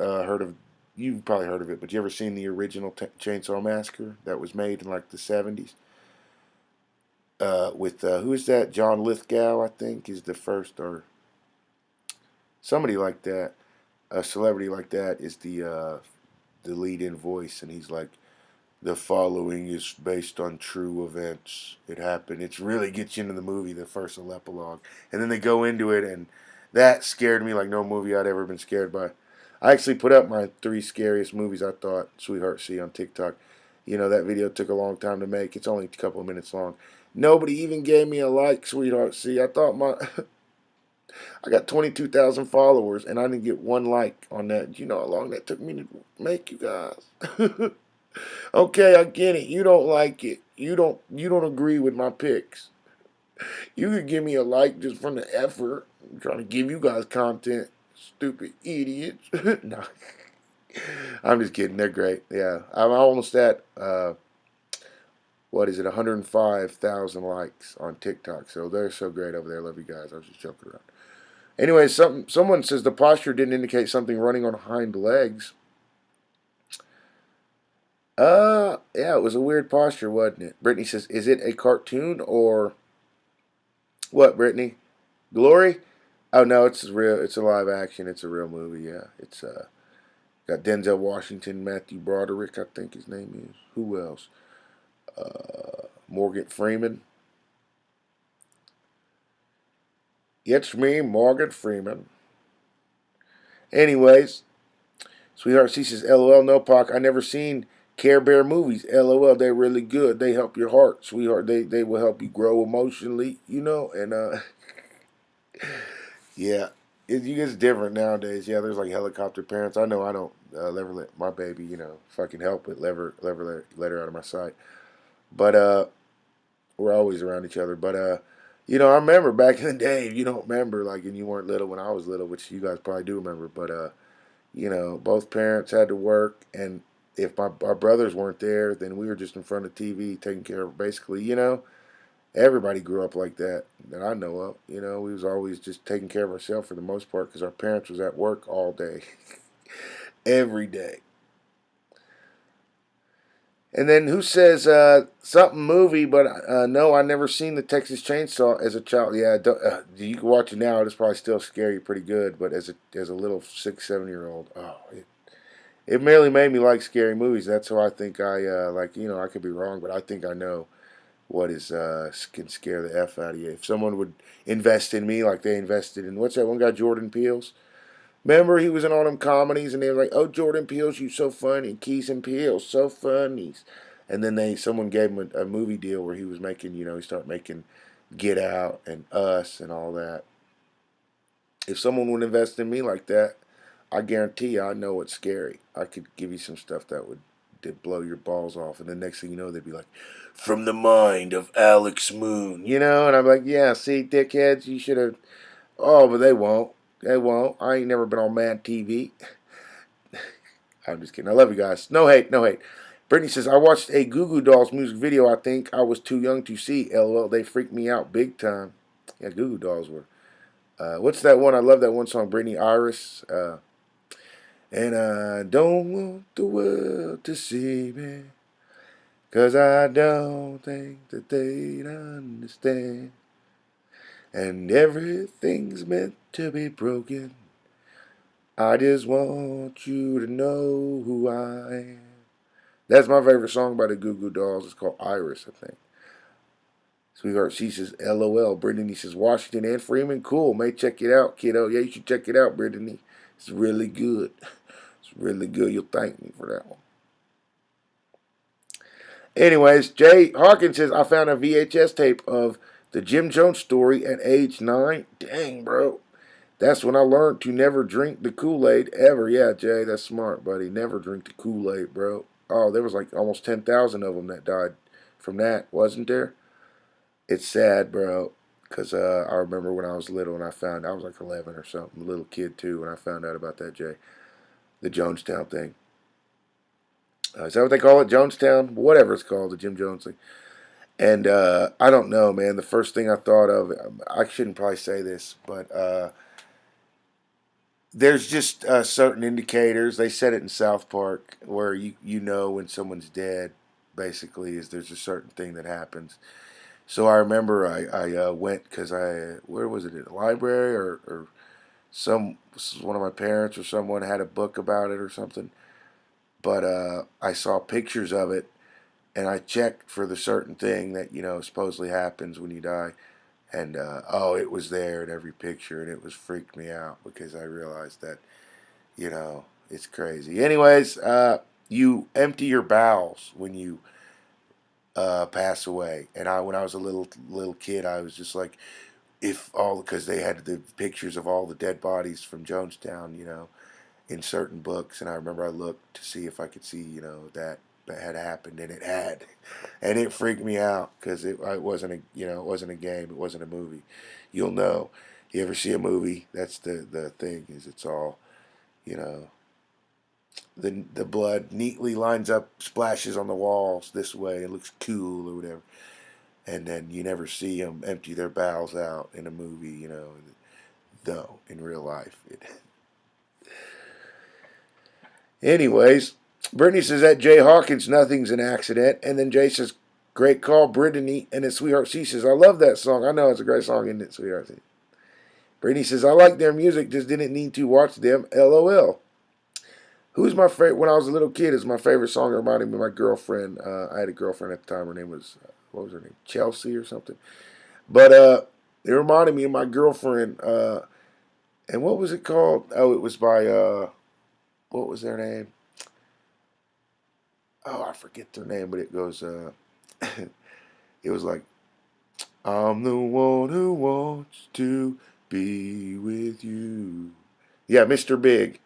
you've probably heard of it, but you ever seen the original Chainsaw Massacre that was made in like the 70s? With, who is that? John Lithgow, I think, is the first, or somebody like that, a celebrity like that is the lead-in voice, and he's like, the following is based on true events. It happened. It really gets you into the movie, the first epilogue. And then they go into it, and that scared me like no movie I'd ever been scared by. I actually put up my 3 scariest movies I thought, Sweetheart C, on TikTok. That video took a long time to make. It's only a couple of minutes long. Nobody even gave me a like, Sweetheart C. I thought I got 22,000 followers, and I didn't get one like on that. Do you know how long that took me to make, you guys? Okay, I get it. You don't like it. You don't agree with my picks. You could give me a like just from the effort. I'm trying to give you guys content. Stupid idiots. No. I'm just kidding. They're great. Yeah. I'm almost at what is it, 105,000 likes on TikTok. So they're so great over there. Love you guys. I was just joking around. Anyway, someone says the posture didn't indicate something running on hind legs. Yeah, it was a weird posture, wasn't it? Brittany says, is it a cartoon or what, Brittany? Glory? Oh, no, it's real. It's a live action. It's a real movie, yeah. It's got Denzel Washington, Matthew Broderick, I think his name is. Who else? Morgan Freeman. It's me, Morgan Freeman. Anyways, Sweetheart C says, LOL, no Pac. I never seen Care Bear movies. LOL, they're really good. They help your heart, sweetheart. They will help you grow emotionally, and yeah, it's different nowadays. Yeah, there's like helicopter parents. I know I don't ever let my baby, fucking help it, let her out of my sight. But we're always around each other. But I remember back in the day. If you don't remember, like, and you weren't little when I was little, which you guys probably do remember. But You know, both parents had to work, and if our brothers weren't there, then we were just in front of TV taking care of basically, you know, everybody grew up like that that I know of. You know, we was always just taking care of ourselves for the most part because our parents was at work all day, every day. And then who says something movie? But no, I never seen the Texas Chainsaw as a child. Yeah, you can watch it now. It's probably still scary, pretty good. But as a little 6, 7 year old, oh, it merely made me like scary movies. That's how I think I like. You know, I could be wrong, but I think I know what is can scare the f out of you. If someone would invest in me like they invested in what's that one guy, Jordan Peele's. Remember, he was in all them comedies, and they were like, "Oh, Jordan Peele's, you so funny. Keys and Peele's, so funny." And then someone gave him a movie deal where he was making, you know, he started making Get Out and Us and all that. If someone would invest in me like that, I guarantee you, I know it's scary. I could give you some stuff that would blow your balls off, and the next thing you know, they'd be like, "From the mind of Alex Moon," you know, and I'm like, "Yeah, see, dickheads, you should have." Oh, but they won't. They won't. I ain't never been on Mad TV. I'm just kidding. I love you guys. No hate, no hate. Brittany says, I watched a Goo Goo Dolls music video. I think I was too young to see. LOL. They freaked me out big time. Yeah, Goo Goo Dolls were. What's that one? I love that one song, Brittany Iris. And I don't want the world to see me, 'cause I don't think that they'd understand. And everything's meant to be broken. I just want you to know who I am. That's my favorite song by the Goo Goo Dolls. It's called Iris, I think. Sweetheart, she says, LOL. Brittany says, Washington and Freeman. Cool. May check it out, kiddo. Yeah, you should check it out, Brittany. It's really good. It's really good. You'll thank me for that one. Anyways, Jay Hawkins says, I found a VHS tape of the Jim Jones story at age 9. Dang, bro. That's when I learned to never drink the Kool-Aid ever. Yeah, Jay, that's smart, buddy. Never drink the Kool-Aid, bro. Oh, there was like almost 10,000 of them that died from that, wasn't there? It's sad, bro. Because I remember when I was little and I was like 11 or something, a little kid too, when I found out about that, Jay. The Jonestown thing. Is that what they call it? Jonestown? Whatever it's called, the Jim Jones thing. And I don't know, man. The first thing I thought of, I shouldn't probably say this, but there's just certain indicators. They said it in South Park where you know when someone's dead. Basically, is there's a certain thing that happens. So I remember I went because where was it, at a library or one of my parents or someone had a book about it or something. But I saw pictures of it and I checked for the certain thing that supposedly happens when you die. And oh, it was there in every picture, and it was freaked me out because I realized that it's crazy. Anyways, you empty your bowels when you pass away. And when I was a little kid, I was just like, if all because they had the pictures of all the dead bodies from Jonestown, in certain books, and I remember I looked to see if I could see, that had happened, and it had, and it freaked me out because it wasn't it wasn't a game, it wasn't a movie. You'll know. You ever see a movie? That's the thing is it's all, you know, the blood neatly lines up, splashes on the walls this way. It looks cool or whatever, and then you never see them empty their bowels out in a movie. No, in real life. Anyways, Brittany says that Jay Hawkins, nothing's an accident. And then Jay says, great call, Brittany. And then Sweetheart C says, I love that song. I know it's a great song, isn't it, Sweetheart C? Brittany says, I like their music, just didn't need to watch them. LOL. Who's my favorite? When I was a little kid, is my favorite song. It reminded me of my girlfriend. I had a girlfriend at the time. Her name was, what was her name? Chelsea or something. But it reminded me of my girlfriend. And what was it called? Oh, it was by, what was their name? Oh, I forget their name, but it goes, it was like, I'm the one who wants to be with you. Yeah, Mr. Big.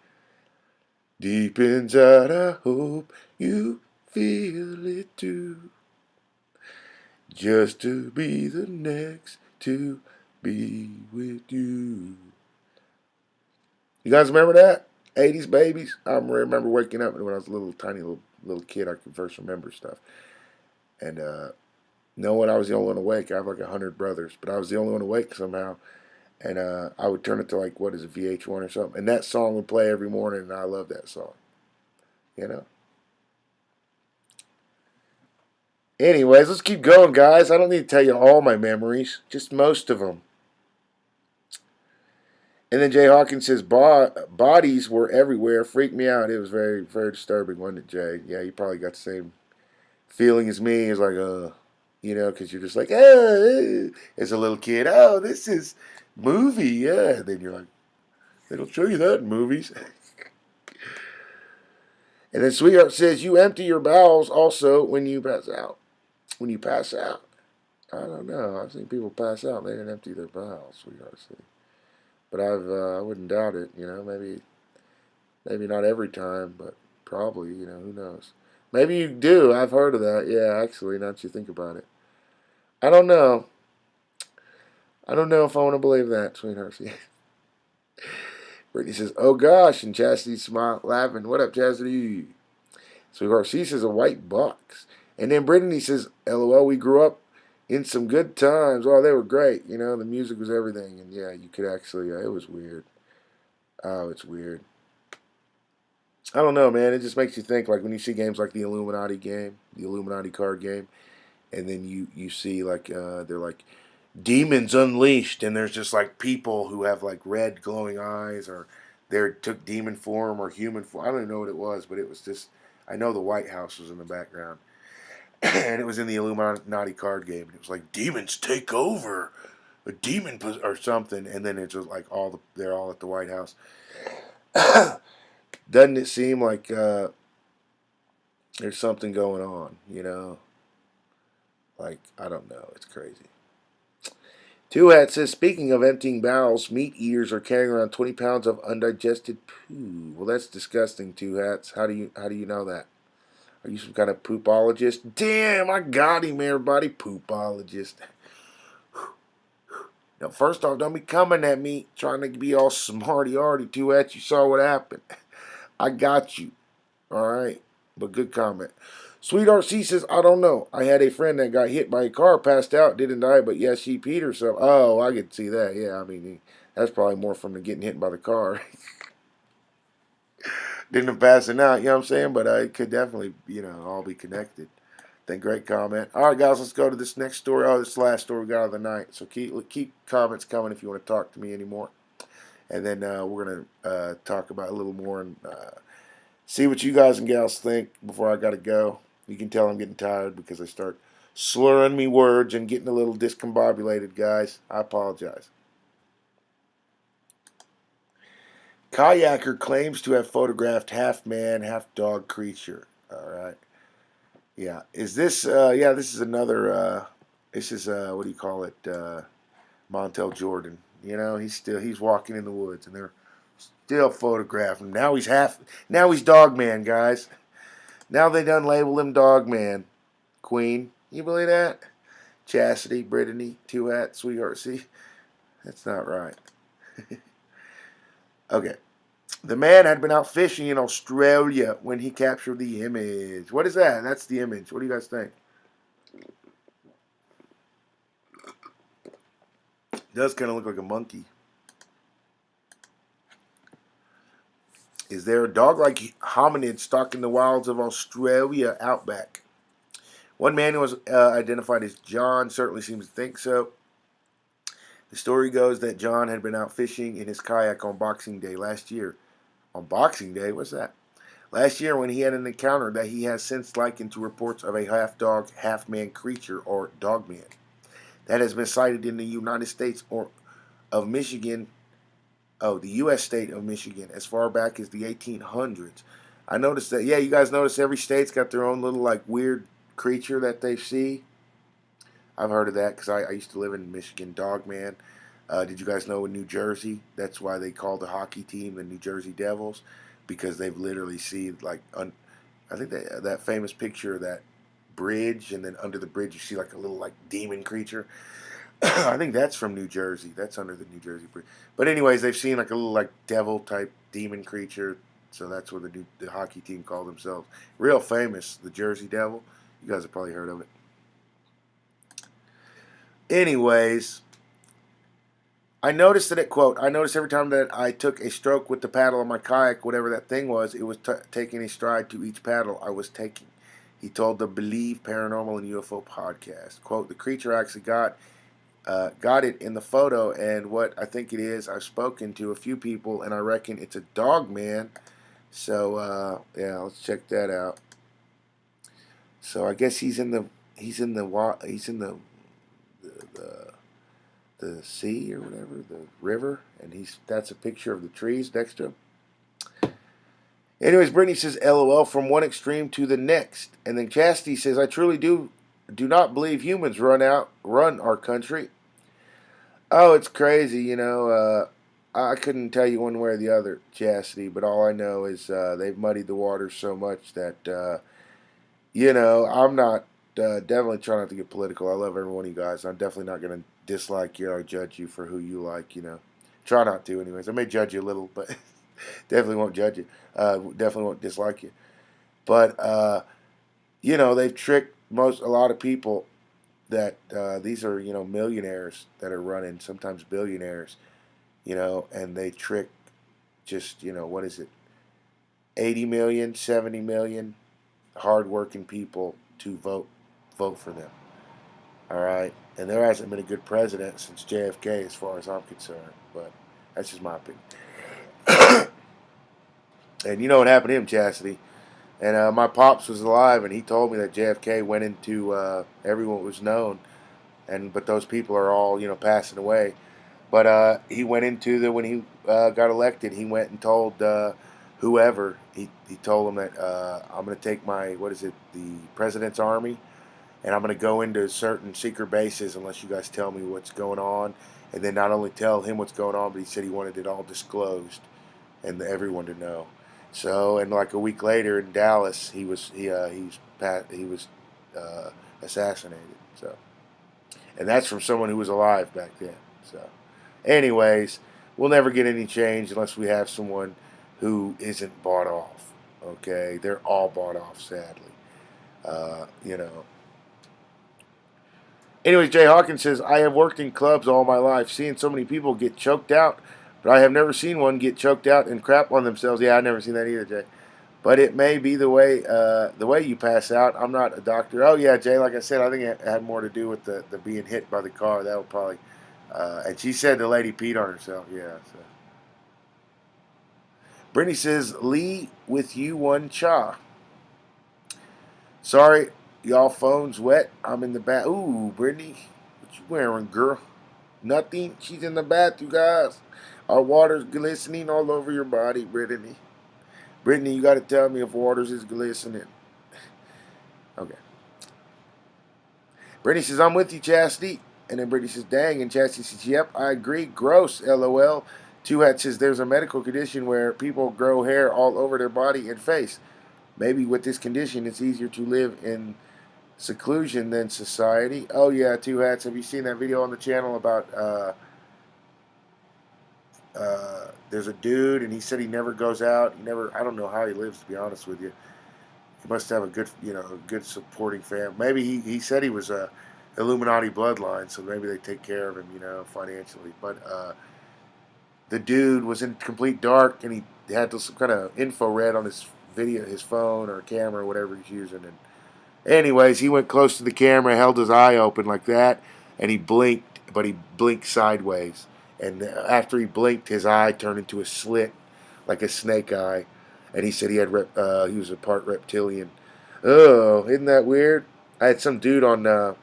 Deep inside, I hope you feel it too. Just to be the next to be with you. You guys remember that? '80s babies. I remember waking up when I was a little tiny little kid. I could first remember stuff, and knowing I was the only one awake. I have like 100 brothers, but I was the only one awake somehow. And I would turn it to like, what is it, VH1 or something, and that song would play every morning, and I love that song. You know. Anyways, let's keep going, guys. I don't need to tell you all my memories, just most of them. And then Jay Hawkins says, bodies were everywhere. Freaked me out. It was very, very disturbing, wasn't it, Jay? Yeah, you probably got the same feeling as me. It's like, because you're just like, as a little kid, oh, this is movie, yeah. And then you're like, they don't show you that in movies. And then Sweetheart says, you empty your bowels also when you pass out. When you pass out. I don't know. I've seen people pass out and they didn't empty their bowels, Sweetheart says. But I wouldn't doubt it, maybe not every time, but probably, who knows. Maybe you do. I've heard of that. Yeah, actually, now that you think about it. I don't know. I don't know if I want to believe that, Sweetheart. Brittany says, oh gosh, and Chastity smile laughing. What up, Chastity? Sweetheart, she says a white box. And then Brittany says, LOL, we grew up in some good times. Oh, they were great. The music was everything. And yeah, you could actually, it was weird. Oh, it's weird. I don't know, man. It just makes you think, like when you see games like the Illuminati game, the Illuminati card game, and then you see like they're like demons unleashed, and there's just like people who have like red glowing eyes, or they took demon form or human form. I don't even know what it was, but it was just. I know the White House was in the background, and it was in the Illuminati card game. And it was like demons take over, a demon or something, and then it's just like they're all at the White House. Doesn't it seem like there's something going on? Like, I don't know. It's crazy. Two Hat says, speaking of emptying bowels, meat eaters are carrying around 20 pounds of undigested poo. Well, that's disgusting, Two Hats. How do you know that? Are you some kind of poopologist? Damn, I got him, everybody. Poopologist. Now, first off, don't be coming at me trying to be all smarty-arty, Two Hats. You saw what happened. I got you. All right. But good comment. Sweetheart C says, I don't know. I had a friend that got hit by a car, passed out, didn't die, but yes, she peed herself. Oh, I could see that. Yeah, I mean, that's probably more from the getting hit by the car. Didn't passing out, you know what I'm saying? But it could definitely, all be connected. Then great comment. All right, guys, let's go to this next story. Oh, this is the last story we got of the night. So keep comments coming if you want to talk to me anymore. And then we're going to talk about a little more and see what you guys and gals think before I got to go. You can tell I'm getting tired because I start slurring me words and getting a little discombobulated, guys. I apologize. Kayaker claims to have photographed half man, half dog creature. All right. Yeah. Is this, this is another, this is, what do you call it? Montel Jordan. He's walking in the woods and they're still photographing him. Now he's dog man, guys. Now they done label him dog man. Queen. You believe that? Chastity, Brittany, Two Hat, Sweetheart. See? That's not right. Okay. The man had been out fishing in Australia when he captured the image. What is that? That's the image. What do you guys think? It does kind of look like a monkey. Is there a dog-like hominid stalking the wilds of Australia outback? One man who was identified as John certainly seems to think so. The story goes that John had been out fishing in his kayak on Boxing Day last year. On Boxing Day? What's that? Last year when he had an encounter that he has since likened to reports of a half-dog, half-man creature, or dogman, that has been sighted in the United States of Michigan, the U.S. state of Michigan, as far back as the 1800s. I noticed that, you guys notice every state's got their own little, like, weird creature that they see? I've heard of that because I used to live in Michigan, Dogman. Did you guys know in New Jersey, that's why they call the hockey team the New Jersey Devils? Because they've literally seen, like, I think that famous picture of that bridge, and then under the bridge you see, like, a little, like, demon creature. I think that's from New Jersey. That's under the New Jersey bridge. But anyways, they've seen like a little like devil type demon creature. So that's what the hockey team called themselves. Real famous, the Jersey Devil. You guys have probably heard of it. Anyways, I noticed that quote, I noticed every time that I took a stroke with the paddle on my kayak, whatever that thing was, it was taking a stride to each paddle I was taking. He told the Believe Paranormal and UFO podcast. Quote, the creature actually got it in the photo, and what I think it is, I've spoken to a few people, and I reckon it's a dog man. So yeah, let's check that out. So I guess he's in the the, the sea or whatever, the river, and that's a picture of the trees next to him. Anyways, Brittany says, LOL, from one extreme to the next. And then Chastity says, I truly do not believe humans run our country. Oh, it's crazy, you know. I couldn't tell you one way or the other, Chastity, but all I know is they've muddied the waters so much that, you know, I'm not definitely trying not to get political. I love every one of you guys. I'm definitely not going to dislike you or judge you for who you like, you know. Try not to, anyways. I may judge you a little, but definitely won't judge you. Definitely won't dislike you. But, you know, they've tricked a lot of people that these are, you know, millionaires that are running, sometimes billionaires, you know, and they trick just, you know, what is it, 80 million, 70 million hardworking people to vote for them. All right, and there hasn't been a good president since JFK, as far as I'm concerned. But that's just my opinion. And you know what happened to him, Chastity? And my pops was alive, and he told me that JFK went into everyone was known, but those people are all, you know, passing away. But he went into when he got elected, he went and told whoever, he told them that I'm going to take the president's army, and I'm going to go into certain secret bases unless you guys tell me what's going on. And then not only tell him what's going on, but he said he wanted it all disclosed and everyone to know. So, and like a week later in Dallas, he was assassinated. So, and that's from someone who was alive back then. So, anyways, we'll never get any change unless we have someone who isn't bought off. Okay, they're all bought off, sadly. You know. Anyways, Jay Hawkins says, I have worked in clubs all my life, seeing so many people get choked out, but I have never seen one get choked out and crap on themselves. Yeah, I've never seen that either, Jay. But it may be the way you pass out. I'm not a doctor. Oh yeah, Jay. Like I said, I think it had more to do with the being hit by the car. That would probably. And she said the lady peed on herself. Yeah. So. Brittany says, Lee with you one cha. Sorry, y'all phone's wet. I'm in the bath. Ooh, Brittany, what you wearing, girl? Nothing. She's in the bath, you guys. Our water's glistening all over your body, Brittany. Brittany, you got to tell me if waters is glistening. Okay. Brittany says, I'm with you, Chastity. And then Brittany says, dang. And Chastity says, yep, I agree. Gross, LOL. Two Hat says, there's a medical condition where people grow hair all over their body and face. Maybe with this condition, it's easier to live in seclusion than society. Oh, yeah, Two Hats. Have you seen that video on the channel about there's a dude, and he said he never goes out. I don't know how he lives, to be honest with you. He must have a good, you know, a good supporting family. Maybe he said he was a Illuminati bloodline, so maybe they take care of him, you know, financially. But the dude was in complete dark, and he had some kind of infrared on his his phone or camera or whatever he's using. And anyways, he went close to the camera, held his eye open like that, and he blinked, but he blinked sideways. And after he blinked, his eye turned into a slit, like a snake eye. And he said he was a part reptilian. Oh, isn't that weird? I had some dude on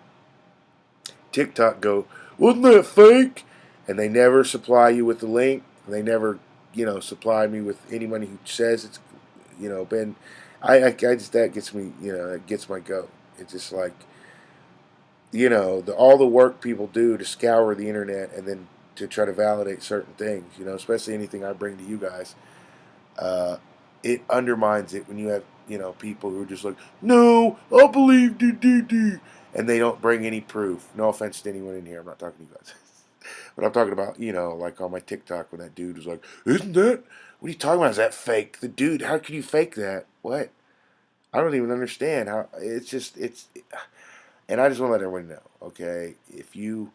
TikTok go, wasn't that fake? And they never supply you with the link. They never, you know, supply me with anybody who says it's, you know, been. I just, that gets me, you know, that gets my goat. It's just like, you know, all the work people do to scour the internet and then to try to validate certain things, you know, especially anything I bring to you guys. It undermines it when you have, you know, people who are just like, no, I believe D. and they don't bring any proof. No offense to anyone in here. I'm not talking to you guys. But I'm talking about, like on my TikTok when that dude was like, isn't that? What are you talking about? Is that fake? The dude, how can you fake that? What? I don't even understand how. And I just want to let everyone know, okay? If your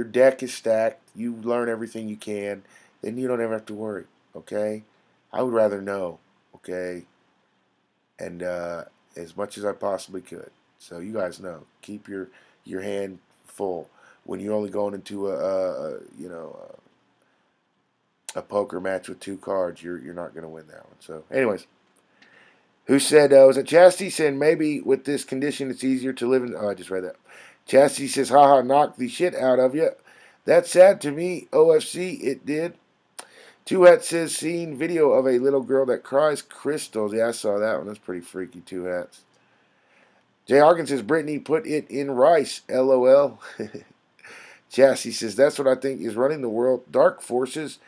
deck is stacked, you learn everything you can, then you don't ever have to worry, okay? I would rather know, okay? And as much as I possibly could. So you guys know, keep your hand full. When you're only going into a poker match with two cards, you're not going to win that one. So, anyways, who said was it Chastity saying maybe with this condition it's easier to live in? Oh, I just read that. Chastity says, haha, knock the shit out of you. That's sad to me. OFC, it did. Two Hat says, seen video of a little girl that cries crystals. Yeah, I saw that one. That's pretty freaky, Two Hats. Jay Hawkins says, Brittany put it in rice. LOL. Chassis says, that's what I think is running the world. Dark forces,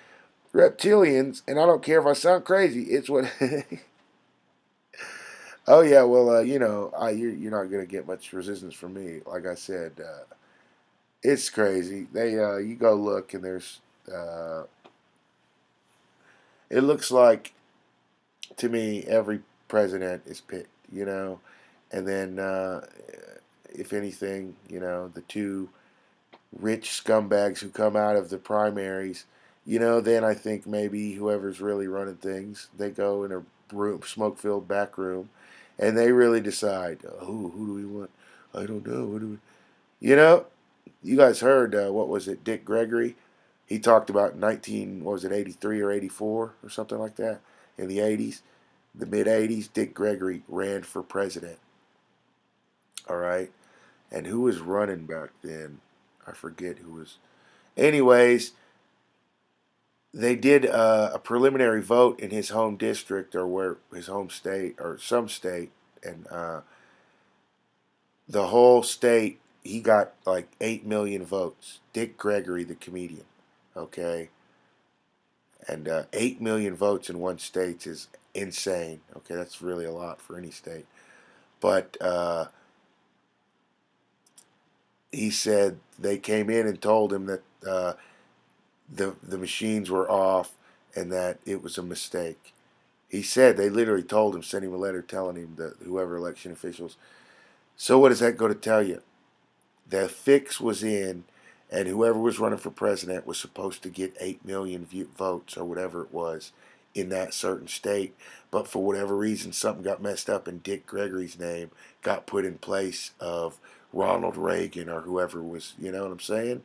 reptilians, and I don't care if I sound crazy. It's what. Oh, yeah, well, you're not going to get much resistance from me. Like I said, it's crazy. You go look, and uh, it looks like, to me, every president is picked. And then, if anything, the two rich scumbags who come out of the primaries, then I think maybe whoever's really running things, they go in a room, smoke-filled back room, and they really decide, who do we want? I don't know. What do we? You guys heard, what was it, Dick Gregory? He talked about 83 or 84 or something like that in the 80s, the mid-80s. Dick Gregory ran for president, all right? And who was running back then? I forget who was. Anyways, they did a preliminary vote in his home district or where his home state or some state, and the whole state, he got like 8 million votes. Dick Gregory, the comedian, okay, and 8 million votes in one state is insane. Okay, that's really a lot for any state, but he said they came in and told him that the machines were off and that it was a mistake. He said they literally told him, sent him a letter telling him that whoever election officials. So what does that go to tell you? The fix was in, and whoever was running for president was supposed to get 8 million votes or whatever it was in that certain state. But for whatever reason, something got messed up, and Dick Gregory's name got put in place of Ronald Reagan or whoever was. You know what I'm saying?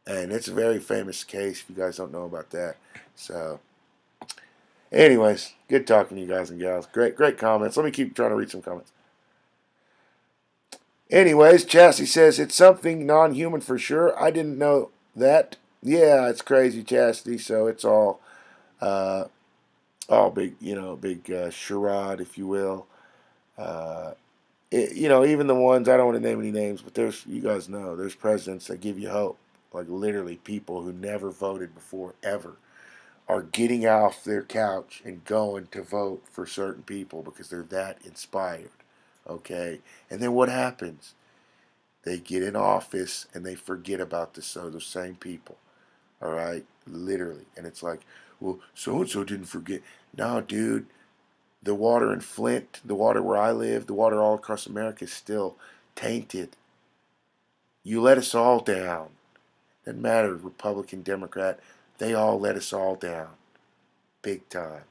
And it's a very famous case if you guys don't know about that. So, anyways, good talking to you guys and gals. Great comments. Let me keep trying to read some comments. Anyways, Chassis says it's something non-human for sure. I didn't know that. Yeah, it's crazy, Chastity. So it's uh, all big, big charade, if you will. Uh, even the ones, I don't want to name any names, but you guys know, there's presidents that give you hope. Like literally people who never voted before ever are getting off their couch and going to vote for certain people because they're that inspired. Okay? And then what happens? They get in office and they forget about those same people. All right? Literally. And it's like, well, so and so didn't forget. No, dude. The water in Flint, the water where I live, the water all across America is still tainted. You let us all down. Doesn't matter, Republican, Democrat. They all let us all down. Big time.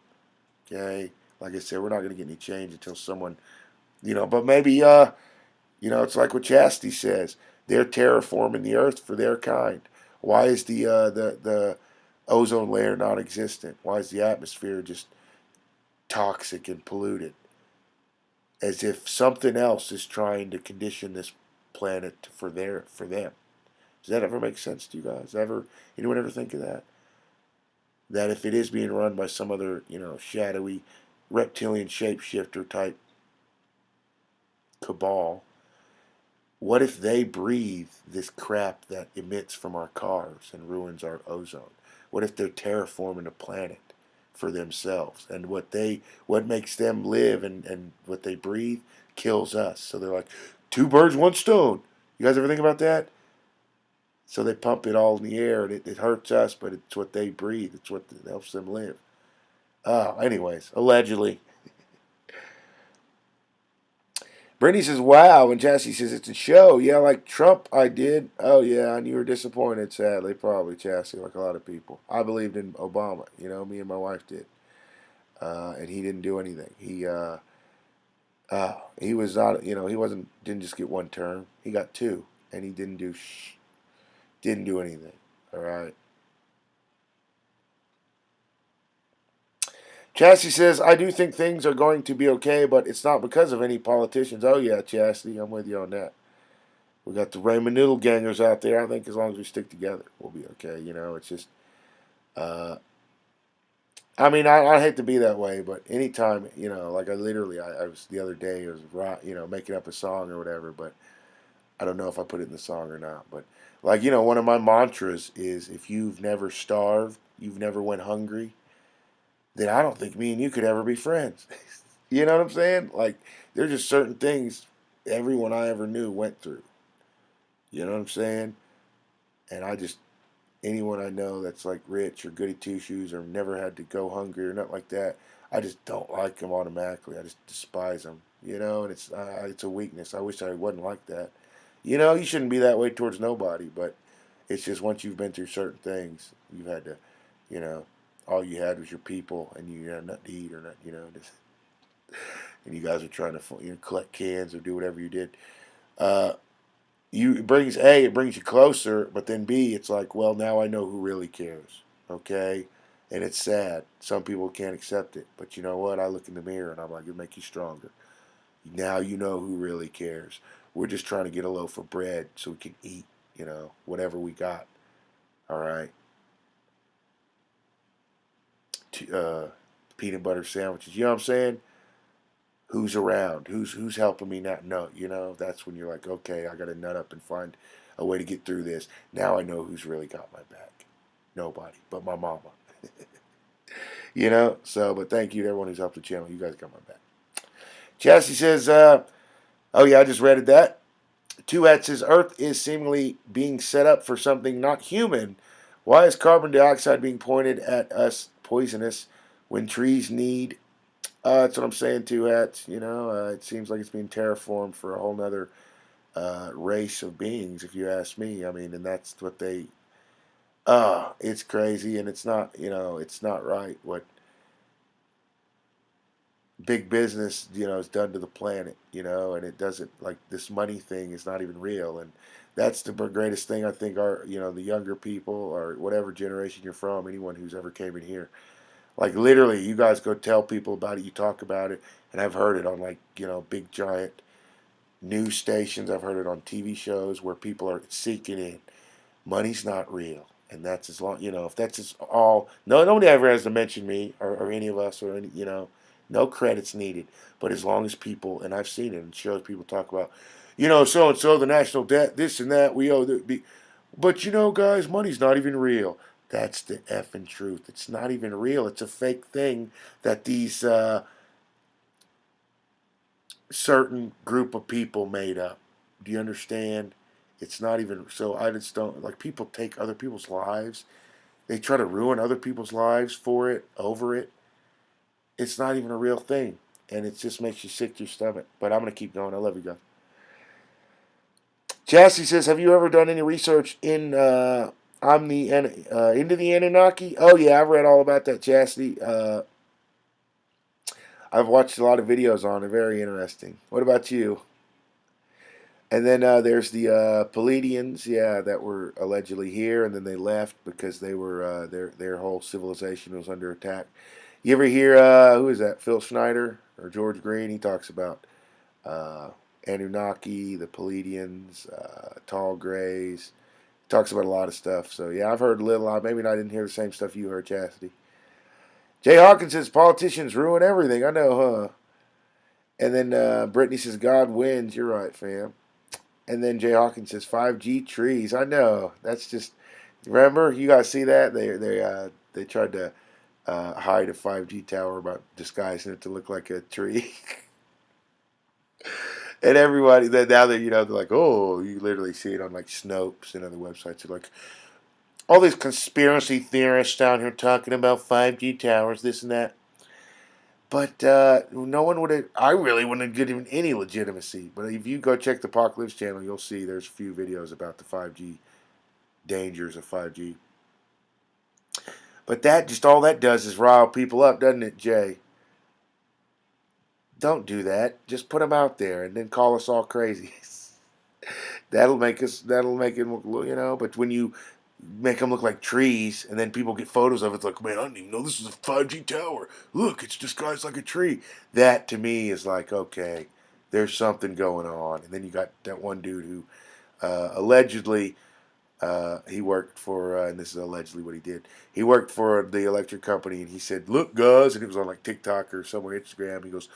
Okay? Like I said, we're not going to get any change until someone, but maybe, it's like what Chastity says. They're terraforming the earth for their kind. Why is the ozone layer non-existent? Why is the atmosphere just toxic and polluted? As if something else is trying to condition this planet for them. Does that ever make sense to you guys? Anyone ever think of that? That if it is being run by some other, shadowy reptilian shapeshifter type cabal, what if they breathe this crap that emits from our cars and ruins our ozone? What if they're terraforming the planet? for themselves, and what makes them live and what they breathe kills us. So they're like, two birds, one stone. You guys ever think about that? So they pump it all in the air, and it hurts us, but it's what they breathe. It's what helps them live. Anyways, allegedly. Brittany says, wow. And Chastity says, it's a show. Yeah, like Trump, I did. Oh, yeah, and you were disappointed, sadly, probably, Chastity, like a lot of people. I believed in Obama. Me and my wife did. And he didn't do anything. He was not, didn't just get one term. He got two. And he didn't do anything. All right. Chastity says, I do think things are going to be okay, but it's not because of any politicians. Oh, yeah, Chastity, I'm with you on that. We got the Raymond Noodle gangers out there. I think as long as we stick together, we'll be okay. It's just, I hate to be that way, but anytime, like I was the other day, I was, making up a song or whatever, but I don't know if I put it in the song or not. But, one of my mantras is if you've never starved, you've never went hungry, then I don't think me and you could ever be friends. You know what I'm saying? Like, there's just certain things everyone I ever knew went through. You know what I'm saying? And anyone I know that's like rich or goody two shoes or never had to go hungry or nothing like that, I just don't like them automatically. I just despise them. And it's a weakness. I wish I wasn't like that. You shouldn't be that way towards nobody, but it's just once you've been through certain things, you've had to, you know, all you had was your people, and you had nothing to eat or nothing, just, and you guys are trying to collect cans or do whatever you did. Uh, it brings you closer, but then B, it's like, well, now I know who really cares, okay? And it's sad. Some people can't accept it, but you know what? I look in the mirror and I'm like, it make you stronger. Now you know who really cares. We're just trying to get a loaf of bread so we can eat, whatever we got. All right. Uh, Peanut butter sandwiches. You know what I'm saying? Who's around? Who's helping me now? No, that's when you're like, okay, I got to nut up and find a way to get through this. Now I know who's really got my back. Nobody, but my mama. So, but thank you to everyone who's helped the channel. You guys got my back. Chassie says, oh yeah, I just read that. Two at says, Earth is seemingly being set up for something not human. Why is carbon dioxide being pointed at us poisonous when trees need? That's what I'm saying, two hats. It seems like it's being terraformed for a whole nother race of beings, if you ask me. And that's what they. It's crazy, and it's not. It's not right what big business, has done to the planet. And it doesn't, like, this money thing is not even real, and that's the greatest thing I think our, the younger people or whatever generation you're from, anyone who's ever came in here. Like, literally, you guys go tell people about it, you talk about it, and I've heard it on, like, big giant news stations. I've heard it on TV shows where people are seeking in. Money's not real. And that's as long, if that's just all, no, nobody ever has to mention me or any of us or any, no credits needed. But as long as people, and I've seen it in shows, people talk about, so and so, the national debt, this and that, we owe the, but guys, money's not even real. That's the effing truth. It's not even real. It's a fake thing that these certain group of people made up. Do you understand? It's not even, so I just don't, like, people take other people's lives. They try to ruin other people's lives for it, over it. It's not even a real thing. And it just makes you sick to your stomach. But I'm going to keep going. I love you guys. Chastity says, have you ever done any research into the Anunnaki? Oh, yeah, I've read all about that, Chastity. I've watched a lot of videos on it. Very interesting. What about you? And then there's the Pleiadians, yeah, that were allegedly here, and then they left because they were their whole civilization was under attack. You ever hear who is that? Phil Schneider or George Green? He talks about Anunnaki, the Pleiadians, tall grays. He talks about a lot of stuff. So yeah, I've heard a little. Maybe I didn't hear the same stuff you heard, Chastity. Jay Hawkins says politicians ruin everything. I know, huh? And then Brittany says God wins. You're right, fam. And then Jay Hawkins says 5G trees. I know. That's just, remember, you guys see that they tried to hide a 5G tower by disguising it to look like a tree. And everybody, then now that they're like, oh, you literally see it on like Snopes and other websites. They're like, all these conspiracy theorists down here talking about 5G towers, this and that. But no one would. I really wouldn't give him any legitimacy. But if you go check the PacLives channel, you'll see there's a few videos about the 5G dangers of 5G. But that just all that does is rile people up, doesn't it, Jay? Don't do that. Just put them out there and then call us all crazy. That'll make us. That'll make it look. But when you make them look like trees, and then people get photos of it, it's like, man, I didn't even know this was a 5G tower. Look, it's disguised like a tree. That to me is like, okay, there's something going on. And then you got that one dude who allegedly he worked for, and this is allegedly what he did. He worked for the electric company, and he said, "Look, guys," and it was on like TikTok or somewhere Instagram. He goes,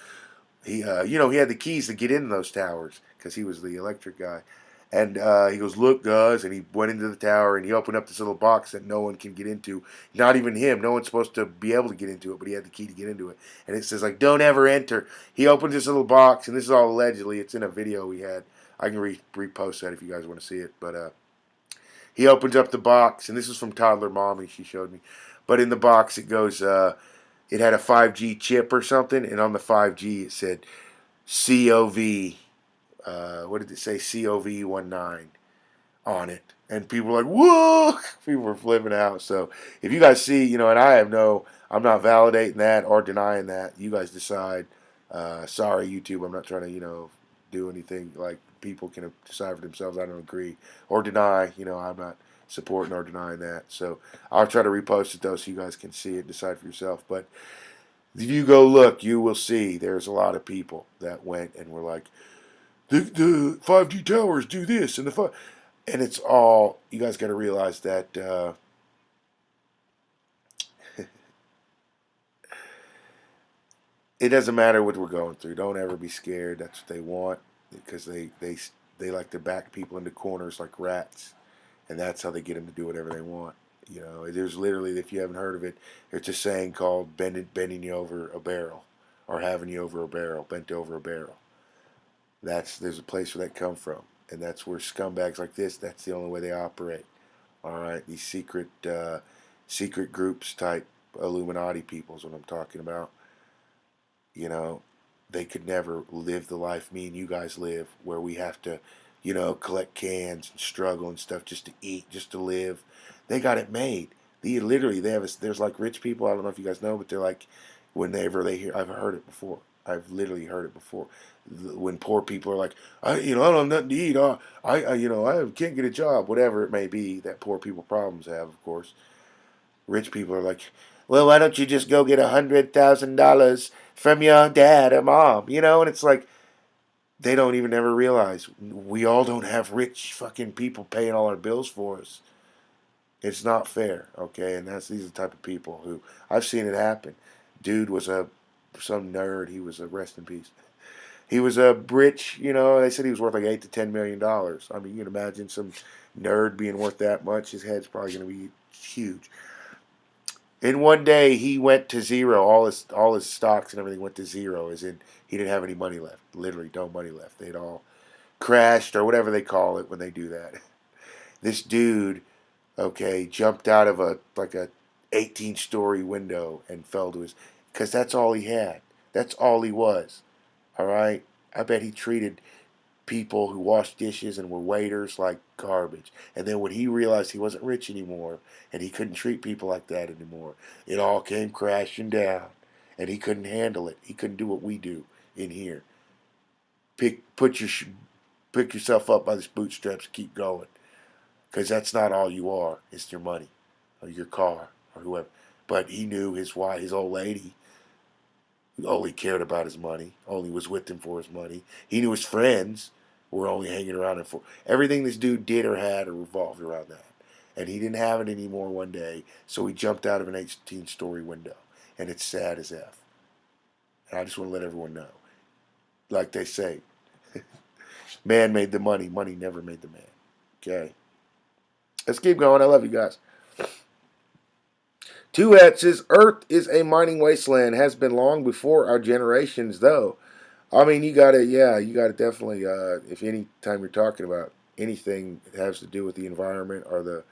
he had the keys to get into those towers because he was the electric guy. And he goes, "Look, guys," and he went into the tower and he opened up this little box that no one can get into. Not even him. No one's supposed to be able to get into it, but he had the key to get into it. And it says like, "Don't ever enter." He opens this little box, and this is all allegedly. It's in a video we had. I can repost that if you guys want to see it. But he opens up the box, and this is from Toddler Mommy. She showed me. But in the box, it goes. It had a 5G chip or something, and on the 5G it said COV. What did it say? COV19 on it, and people were like, "Whoa!" People were flipping out. So if you guys see, and I'm not validating that or denying that. You guys decide. Sorry, YouTube. I'm not trying to, do anything. Like people can decide for themselves. I don't agree or deny. I'm not supporting or denying that. So I'll try to repost it though, so you guys can see it, decide for yourself. But if you go look, you will see there's a lot of people that went and were like, the 5G towers do this and it's all, you guys got to realize that it doesn't matter what we're going through. Don't ever be scared. That's what they want, because they like to back people into corners like rats, and that's how they get them to do whatever they want. There's literally, if you haven't heard of it, it's a saying called bending you over a barrel, or having you over a barrel, bent over a barrel. There's a place where that come from, and that's where scumbags like this. That's the only way they operate. All right, these secret groups type Illuminati people is what I'm talking about. You know, they could never live the life me and you guys live, where we have to, collect cans and struggle and stuff just to eat, just to live. They got it made. They have there's like rich people. I don't know if you guys know, but they're like, whenever they hear, I've heard it before. I've literally heard it before. When poor people are like, I don't have nothing to eat. I can't get a job. Whatever it may be that poor people problems have, of course. Rich people are like, well, why don't you just go get $100,000 from your dad or mom? And it's like, they don't even ever realize we all don't have rich fucking people paying all our bills for us. It's not fair, okay? And these are the type of people who, I've seen it happen. Dude was some nerd. He was a, rest in peace. He was a rich, they said he was worth like $8 to $10 million. I mean, you can imagine some nerd being worth that much. His head's probably going to be huge. In one day, he went to zero. All his stocks and everything went to zero. As in, he didn't have any money left. Literally, no money left. They'd all crashed, or whatever they call it when they do that. This dude, okay, jumped out of a 18-story window and fell to his, because that's all he had. That's all he was. All right. I bet he treated people who washed dishes and were waiters like garbage. And then when he realized he wasn't rich anymore and he couldn't treat people like that anymore, it all came crashing down. And he couldn't handle it. He couldn't do what we do in here. Pick yourself up by the bootstraps and keep going. Because that's not all you are. It's your money or your car or whoever. But he knew his wife, his old lady, only cared about his money, only was with him for his money. He knew his friends were only hanging around him for everything this dude did or had or revolved around that. And he didn't have it anymore one day, so he jumped out of an 18-story window. And it's sad as F. And I just want to let everyone know. Like they say, man made the money, money never made the man. Okay? Let's keep going. I love you guys. Tuhat says, Earth is a mining wasteland. Has been long before our generations, though. I mean, you gotta definitely, if any time you're talking about anything that has to do with the environment or the,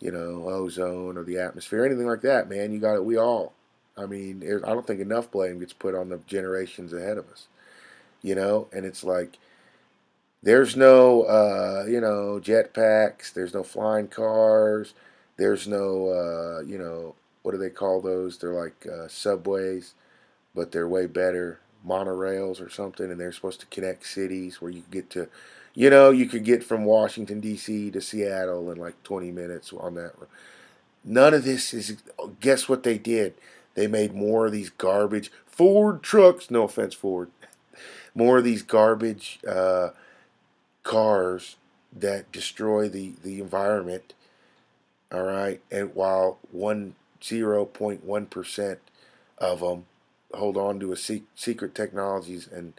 ozone or the atmosphere, anything like that, man, we all, I mean, I don't think enough blame gets put on the generations ahead of us, and it's like, there's no, jetpacks, there's no flying cars, there's no, what do they call those? They're like subways, but they're way better, monorails or something, and they're supposed to connect cities where you can get to, you could get from Washington D.C. to Seattle in like 20 minutes on that. None of this is. Guess what they did? They made more of these garbage Ford trucks. No offense, Ford. More of these garbage cars that destroy the environment. All right, and while 0.1% of them hold on to a secret technologies and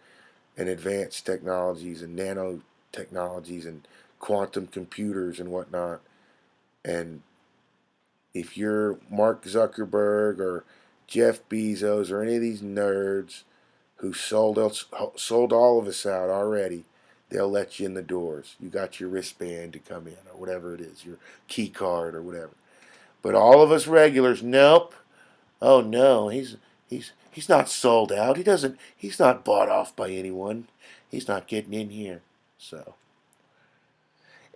advanced technologies and nanotechnologies and quantum computers and whatnot. And if you're Mark Zuckerberg or Jeff Bezos or any of these nerds who sold all of us out already, they'll let you in the doors. You got your wristband to come in or whatever it is, your key card or whatever. But all of us regulars, nope. Oh no, he's not sold out. He's not bought off by anyone. He's not getting in here. So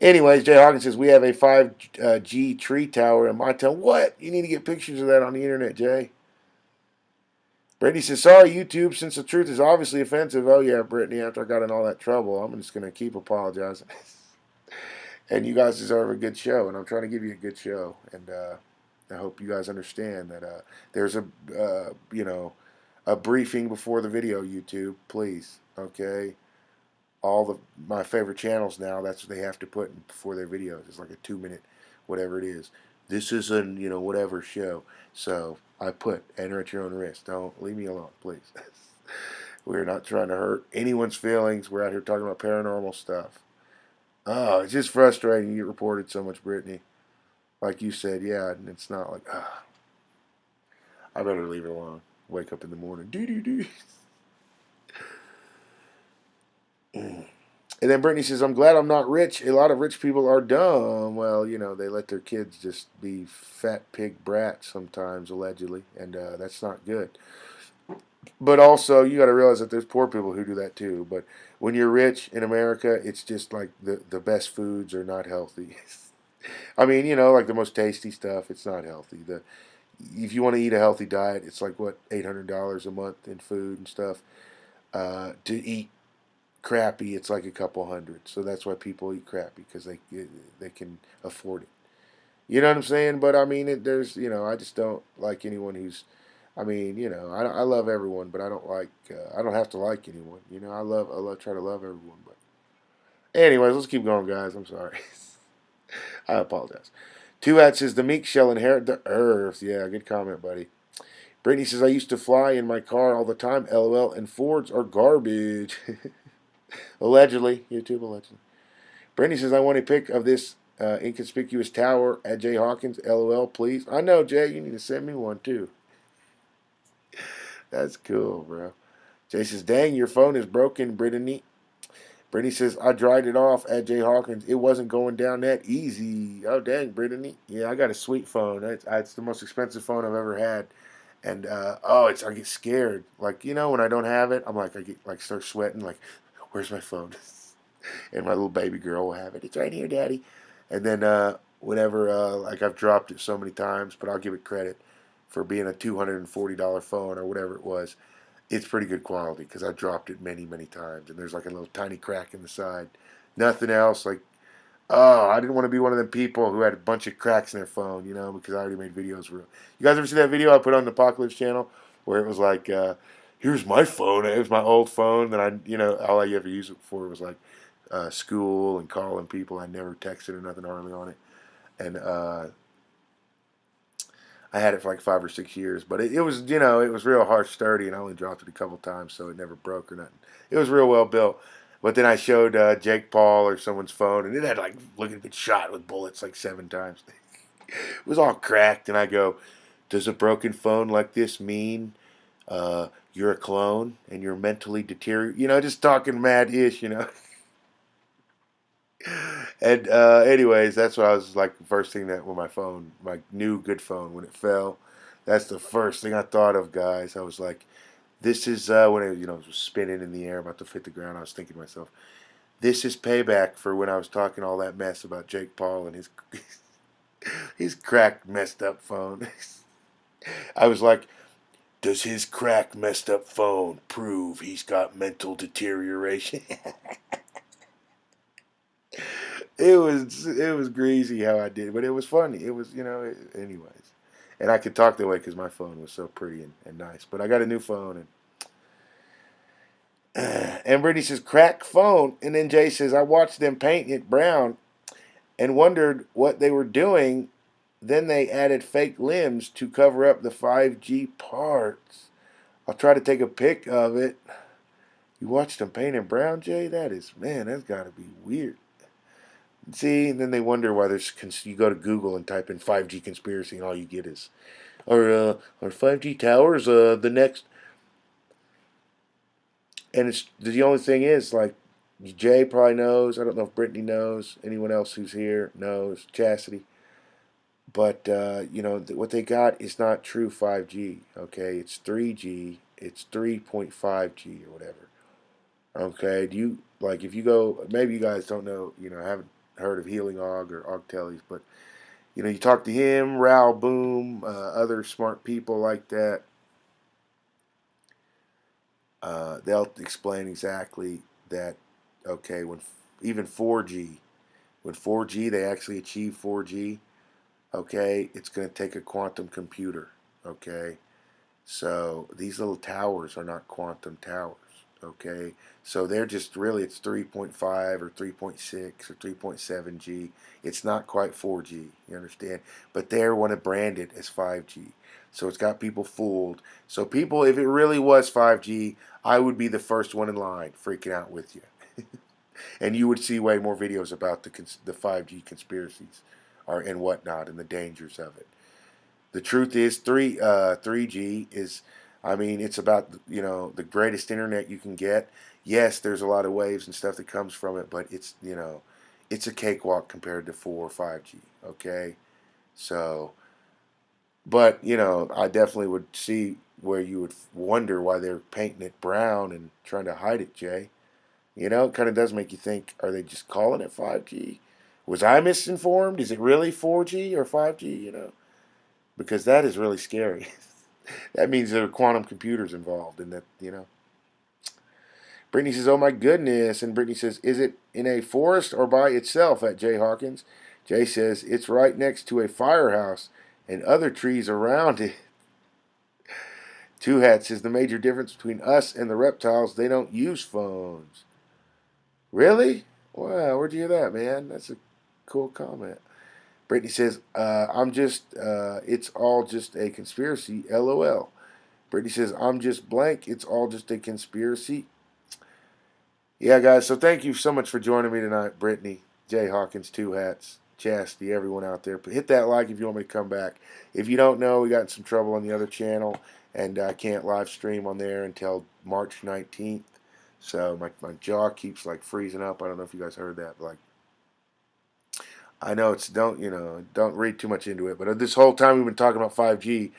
anyways, Jay Hawkins says we have a 5G tree tower in my town. What? You need to get pictures of that on the internet, Jay. Brittany says, sorry, YouTube, since the truth is obviously offensive. Oh, yeah, Brittany, after I got in all that trouble, I'm just going to keep apologizing. And you guys deserve a good show, and I'm trying to give you a good show. And I hope you guys understand that there's a briefing before the video, YouTube, please, okay? My favorite channels now, that's what they have to put before their videos. It's like a 2-minute, whatever it is. This is a, whatever show. So I put, enter at your own risk. Don't leave me alone, please. We're not trying to hurt anyone's feelings. We're out here talking about paranormal stuff. Oh, it's just frustrating. You get reported so much, Brittany. Like you said, yeah, and it's not like, I better leave it alone. Wake up in the morning. Doo-doo-doo. And then Brittany says, I'm glad I'm not rich. A lot of rich people are dumb. Well, they let their kids just be fat pig brats sometimes, allegedly. And that's not good. But also, you got to realize that there's poor people who do that too. But when you're rich in America, it's just like the best foods are not healthy. I mean, like the most tasty stuff, it's not healthy. If you want to eat a healthy diet, it's like, what, $800 a month in food and stuff. To eat crappy, it's like a couple hundred. So that's why people eat crappy, because they can afford it. You know what I'm saying? But I mean, there's, I just don't like anyone who's, I mean, I love everyone, but I don't like, I don't have to like anyone. Try to love everyone. But anyways, let's keep going, guys. I'm sorry. I apologize. Tuat says the meek shall inherit the earth. Yeah, good comment, buddy. Brittany says I used to fly in my car all the time. LOL. And Fords are garbage. Allegedly, YouTube allegedly. Brittany says I want a pic of this inconspicuous tower at Jay Hawkins. LOL, please. I know, Jay. You need to send me one too. That's cool, bro. Jay says, dang, your phone is broken, Brittany. Brittany says, I dried it off at Jay Hawkins. It wasn't going down that easy. Oh, dang, Brittany. Yeah, I got a sweet phone. It's the most expensive phone I've ever had. And, I get scared. Like, when I don't have it, I'm like, start sweating. Like, where's my phone? And my little baby girl will have it. It's right here, Daddy. And then, whenever, I've dropped it so many times, but I'll give it credit for being a $240 phone or whatever it was. It's pretty good quality because I dropped it many, many times. And there's like a little tiny crack in the side. Nothing else. Like, oh, I didn't want to be one of them people who had a bunch of cracks in their phone, because I already made videos real. You guys ever see that video I put on the PacLives channel where it was like, here's my phone. It was my old phone that all I ever used it for was like school and calling people. I never texted or nothing hardly on it. And I had it for like 5 or 6 years, but it was, it was real hard, sturdy, and I only dropped it a couple times, so it never broke or nothing. It was real well built. But then I showed Jake Paul or someone's phone, and it had like been shot with bullets like 7 times. It was all cracked, and I go, Does a broken phone like this mean you're a clone and you're mentally deteriorated? Just talking mad ish, And anyways, that's what I was like. The first thing that when my new good phone, when it fell, that's the first thing I thought of, guys. I was like, this is when it was spinning in the air, about to hit the ground. I was thinking to myself, this is payback for when I was talking all that mess about Jake Paul and his cracked, messed up phone. I was like, does his cracked, messed up phone prove he's got mental deterioration? It was greasy how I did it, but it was funny. It was anyways, and I could talk that way because my phone was so pretty and nice. But I got a new phone, and Brittany says crack phone, and then Jay says I watched them paint it brown and wondered what they were doing. Then they added fake limbs to cover up the 5G parts. I'll try to take a pic of it. You watched them paint it brown, Jay? That's got to be weird. See, and then they wonder why you go to Google and type in 5G conspiracy, and all you get is, are 5G towers the next? And it's the only thing is like, Jay probably knows. I don't know if Brittany knows. Anyone else who's here knows. Chastity. But what they got is not true 5G. Okay, it's 3G. It's 3.5G or whatever. Okay, do you like if you go? Maybe you guys don't know. Haven't heard of Healing Og or Og Tellies, but you talk to him, Raoul Boom, other smart people like that. They'll explain exactly that. Okay, when even 4G, when 4G they actually achieve 4G. Okay, it's going to take a quantum computer. Okay, so these little towers are not quantum towers. Okay, so they're just really it's 3.5 or 3.6 or 3.7G. It's not quite 4G. You understand? But they want to brand it as 5G. So it's got people fooled. So people, if it really was 5G, I would be the first one in line freaking out with you. And you would see way more videos about the 5G conspiracies and whatnot and the dangers of it. The truth is, 3G is, I mean, it's about the greatest internet you can get. Yes, there's a lot of waves and stuff that comes from it, but it's a cakewalk compared to 4 or 5G. Okay, so, but I definitely would see where you would wonder why they're painting it brown and trying to hide it, Jay. It kind of does make you think, are they just calling it 5G? Was I misinformed? Is it really 4G or 5G? Because that is really scary. That means there are quantum computers involved, and that. Brittany says, "Oh my goodness," and Brittany says, "Is it in a forest or by itself?" At Jay Hawkins, Jay says, "It's right next to a firehouse and other trees around it." Two Hat says, "The major difference between us and the reptiles, they don't use phones." Really? Wow, where'd you hear that, man? That's a cool comment. Brittany says, it's all just a conspiracy, LOL. Brittany says, I'm just blank. It's all just a conspiracy. Yeah, guys, so thank you so much for joining me tonight, Brittany, Jay Hawkins, Two Hats, Chastity, everyone out there. Hit that like if you want me to come back. If you don't know, we got in some trouble on the other channel, and I can't live stream on there until March 19th. So my jaw keeps like freezing up. I don't know if you guys heard that, but like, I know don't read too much into it, but this whole time we've been talking about 5G,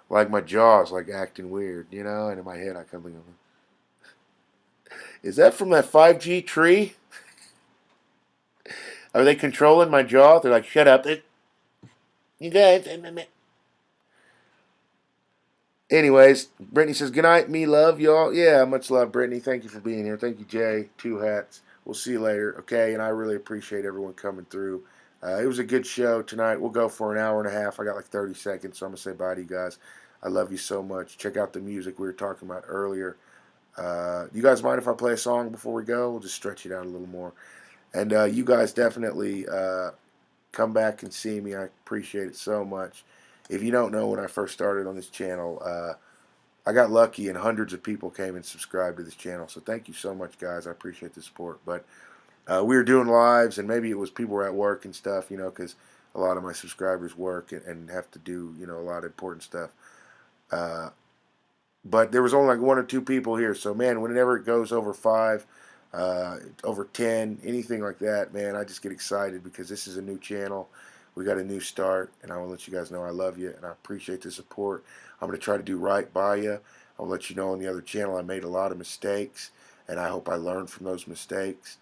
like my jaw's like acting weird, and in my head I come thinking, is that from that 5G tree? Are they controlling my jaw? They're like, shut up, you guys. Anyways, Brittany says, good night, me love y'all. Yeah, much love, Brittany. Thank you for being here. Thank you, Jay, Two Hats. We'll see you later, okay? And I really appreciate everyone coming through. It was a good show tonight. We'll go for an hour and a half. I got like 30 seconds, so I'm going to say bye to you guys. I love you so much. Check out the music we were talking about earlier. You guys mind if I play a song before we go? We'll just stretch it out a little more. And you guys definitely come back and see me. I appreciate it so much. If you don't know, when I first started on this channel, I got lucky and hundreds of people came and subscribed to this channel. So thank you so much, guys. I appreciate the support. But we were doing lives, and maybe it was people were at work and stuff, because a a lot of my subscribers work and have to do, a lot of important stuff. Uh, but there was only like 1 or 2 people here. So man, whenever it goes over 5, over 10, anything like that, man, I just get excited because this is a new channel. We got a new start, and I want to let you guys know I love you and I appreciate the support. I'm going to try to do right by you. I'll let you know on the other channel I made a lot of mistakes, and I hope I learned from those mistakes.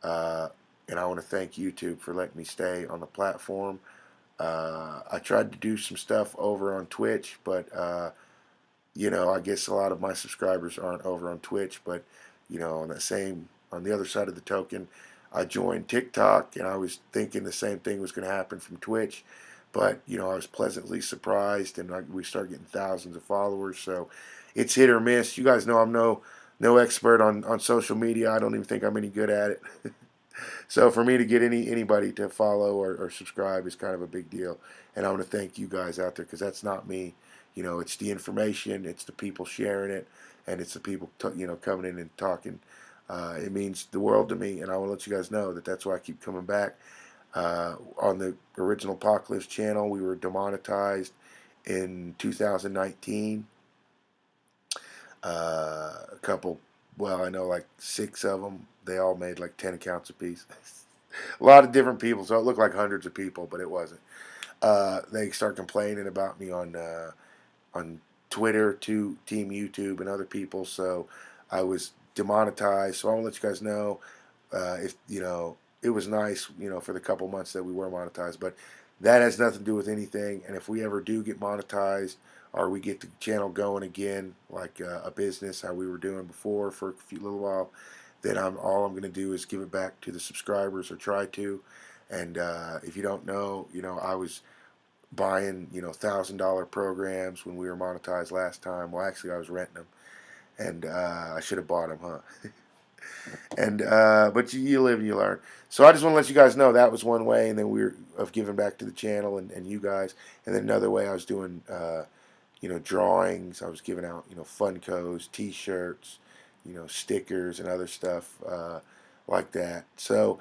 Uh, and I want to thank YouTube for letting me stay on the platform. I tried to do some stuff over on Twitch, but I guess a lot of my subscribers aren't over on Twitch, but on the other side of the token, I joined TikTok, and I was thinking the same thing was going to happen from Twitch, but I was pleasantly surprised, and we started getting thousands of followers. So it's hit or miss. You guys know I'm no expert on social media. I don't even think I'm any good at it. So for me to get anybody to follow or subscribe is kind of a big deal. And I want to thank you guys out there, because that's not me. It's the information, it's the people sharing it, and it's the people coming in and talking. It means the world to me, and I want to let you guys know that that's why I keep coming back. On the original PacLives channel, we were demonetized in 2019. A couple, well, I know like 6 of them. They all made like 10 accounts apiece. A lot of different people, so it looked like hundreds of people, but it wasn't. They start complaining about me on Twitter to Team YouTube and other people, so I was demonetized. So I want to let you guys know, if it was nice, for the couple months that we were monetized, but that has nothing to do with anything. And if we ever do get monetized, or we get the channel going again, like a business, how we were doing before for a little while, then all I'm going to do is give it back to the subscribers, or try to. And if you don't know, I was buying $1,000 programs when we were monetized last time. Well, actually, I was renting them, and I should have bought them, huh? And but you live and you learn. So I just want to let you guys know that was one way, and then we were of giving back to the channel and you guys. And then another way, I was doing drawings. I was giving out Funkos, T-shirts, stickers and other stuff like that. So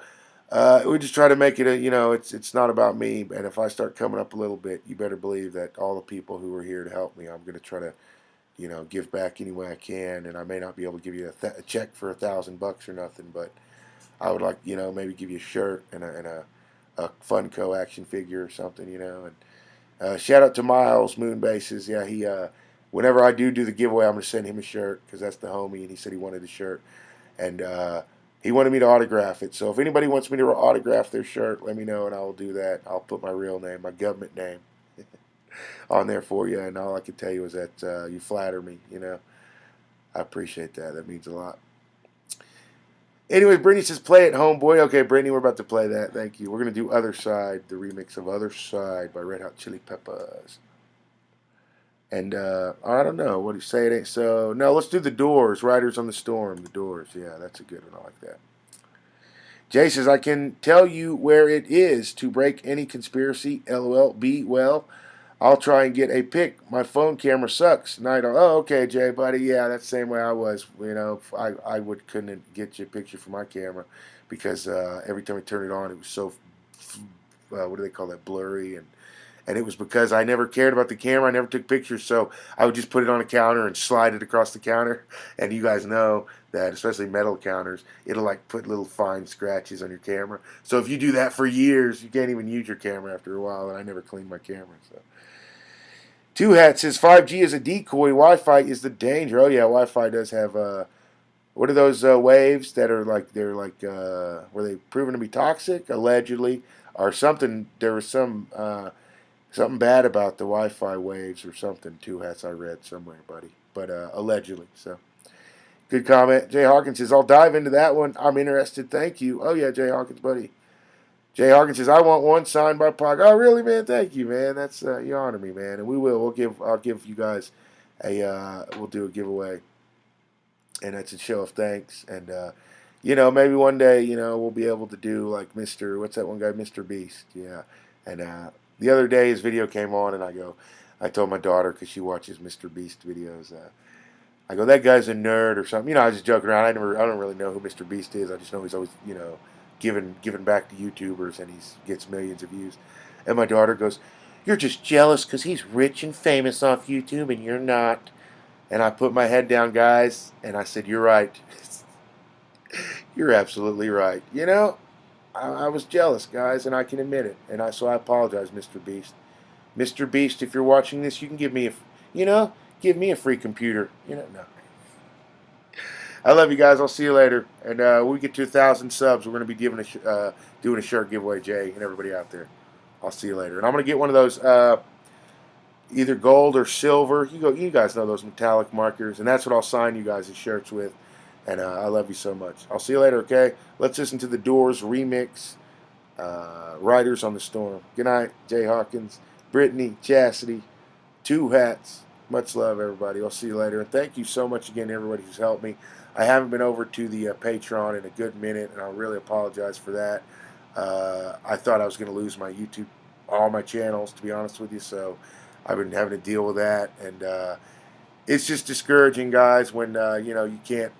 we just try to make it it's not about me. And if I start coming up a little bit, you better believe that all the people who are here to help me, I'm going to try to give back any way I can. And I may not be able to give you a check for $1,000 or nothing, but I would like maybe give you a shirt and a Funko action figure or something, and shout out to Miles Moonbases. Yeah, he whenever I do the giveaway, I'm gonna send him a shirt, because that's the homie, and he said he wanted a shirt, and he wanted me to autograph it. So if anybody wants me to autograph their shirt, let me know, and I will do that. I'll put my real name, my government name, on there for you. And all I can tell you is that you flatter me. I appreciate that. That means a lot. Anyways, Brittany says, play it, homeboy. Okay, Brittany, we're about to play that. Thank you. We're going to do Other Side, the remix of Other Side by Red Hot Chili Peppers. And I don't know. What do you say? It ain't so. No, let's do The Doors, Riders on the Storm. The Doors. Yeah, that's a good one. I like that. Jay says, I can tell you where it is to break any conspiracy. LOL. Be well. I'll try and get a pic. My phone camera sucks. Night. Oh, okay, Jay, buddy. Yeah, that's the same way I was. I couldn't get you a picture from my camera, because every time I turned it on, it was so what do they call that, blurry, and it was because I never cared about the camera. I never took pictures, so I would just put it on a counter and slide it across the counter. And you guys know that, especially metal counters, it'll like put little fine scratches on your camera. So if you do that for years, you can't even use your camera after a while. And I never cleaned my camera, so. Two Hat says 5G is a decoy. Wi-Fi is the danger. Oh yeah, Wi-Fi does have what are those waves that are like were they proven to be toxic allegedly or something? There was something bad about the Wi-Fi waves or something. Two Hats I read somewhere, buddy, but allegedly. So good comment. Jay Hawkins says I'll dive into that one. I'm interested. Thank you. Oh yeah, Jay Hawkins, buddy. Jay Hawkins says, I want one signed by Pac. Oh, really, man? Thank you, man. That's you honor me, man. And we will. I'll give you guys we'll do a giveaway, and that's a show of thanks. And maybe one day, we'll be able to do like what's that one guy, Mr. Beast? Yeah. And the other day, his video came on, and I told my daughter, because she watches Mr. Beast videos. I go, that guy's a nerd or something. I was just joking around. I don't really know who Mr. Beast is. I just know he's always, giving back to YouTubers, and he gets millions of views. And my daughter goes, "You're just jealous because he's rich and famous off YouTube and you're not." And I put my head down, guys, and I said, "You're right. You're absolutely right. You know, I was jealous, guys, and I can admit it. And so I apologize, Mr. Beast. Mr. Beast, if you're watching this, you can give me give me a free computer. No. I love you guys. I'll see you later. And when we get to 1,000 subs, we're going to be doing a shirt giveaway, Jay, and everybody out there. I'll see you later. And I'm going to get one of those either gold or silver. You guys know those metallic markers, and that's what I'll sign you guys' shirts with. And I love you so much. I'll see you later, okay? Let's listen to the Doors remix, Riders on the Storm. Good night, Jay Hawkins, Brittany, Chastity, Two Hats. Much love, everybody. I'll see you later. And thank you so much again to everybody who's helped me. I haven't been over to the Patreon in a good minute, and I really apologize for that. I thought I was going to lose my YouTube, all my channels, to be honest with you, so I've been having to deal with that, and it's just discouraging, guys, when you can't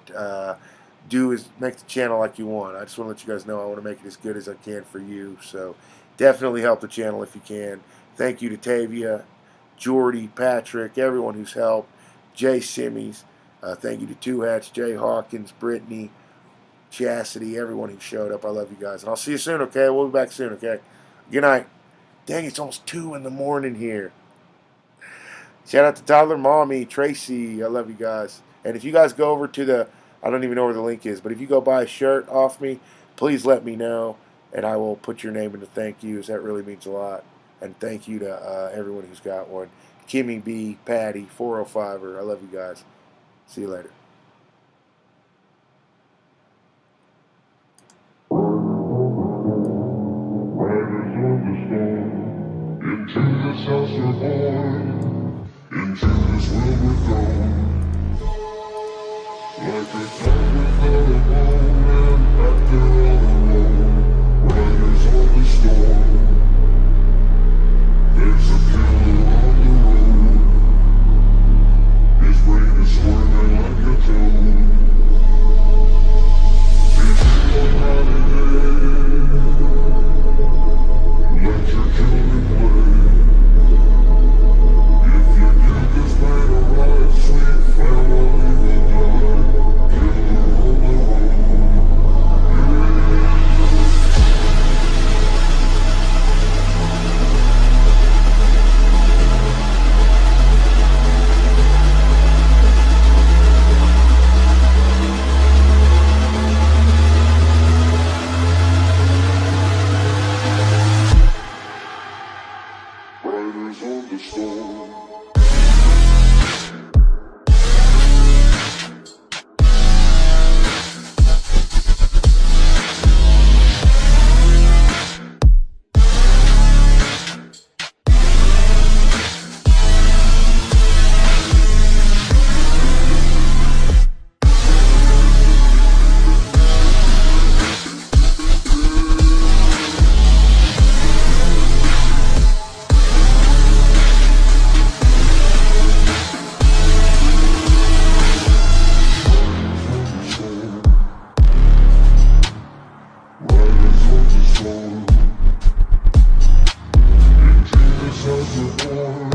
make the channel like you want. I just want to let you guys know I want to make it as good as I can for you, so definitely help the channel if you can. Thank you to Tavia, Jordy, Patrick, everyone who's helped, Jay Simmies. Thank you to Two Hats, Jay Hawkins, Brittany, Chastity, everyone who showed up. I love you guys. And I'll see you soon, okay? We'll be back soon, okay? Good night. Dang, it's almost 2 in the morning here. Shout out to Tyler, Mommy, Tracy. I love you guys. And if you guys go over to I don't even know where the link is, but if you go buy a shirt off me, please let me know, and I will put your name in the thank yous. That really means a lot. And thank you to everyone who's got one. Kimmy B, Patty, 405er. I love you guys. See you later. Into this house we're born, into this world we're thrown, like a dog without a bone, and after all alone, riders on the storm. There's a killer on the road, his brain is squirming like a toad. If you don't run away, let your children play. If you give this man a ride, sweet family will die. Killer on the riders on the storm. Riders on the storm. Into this house we're born.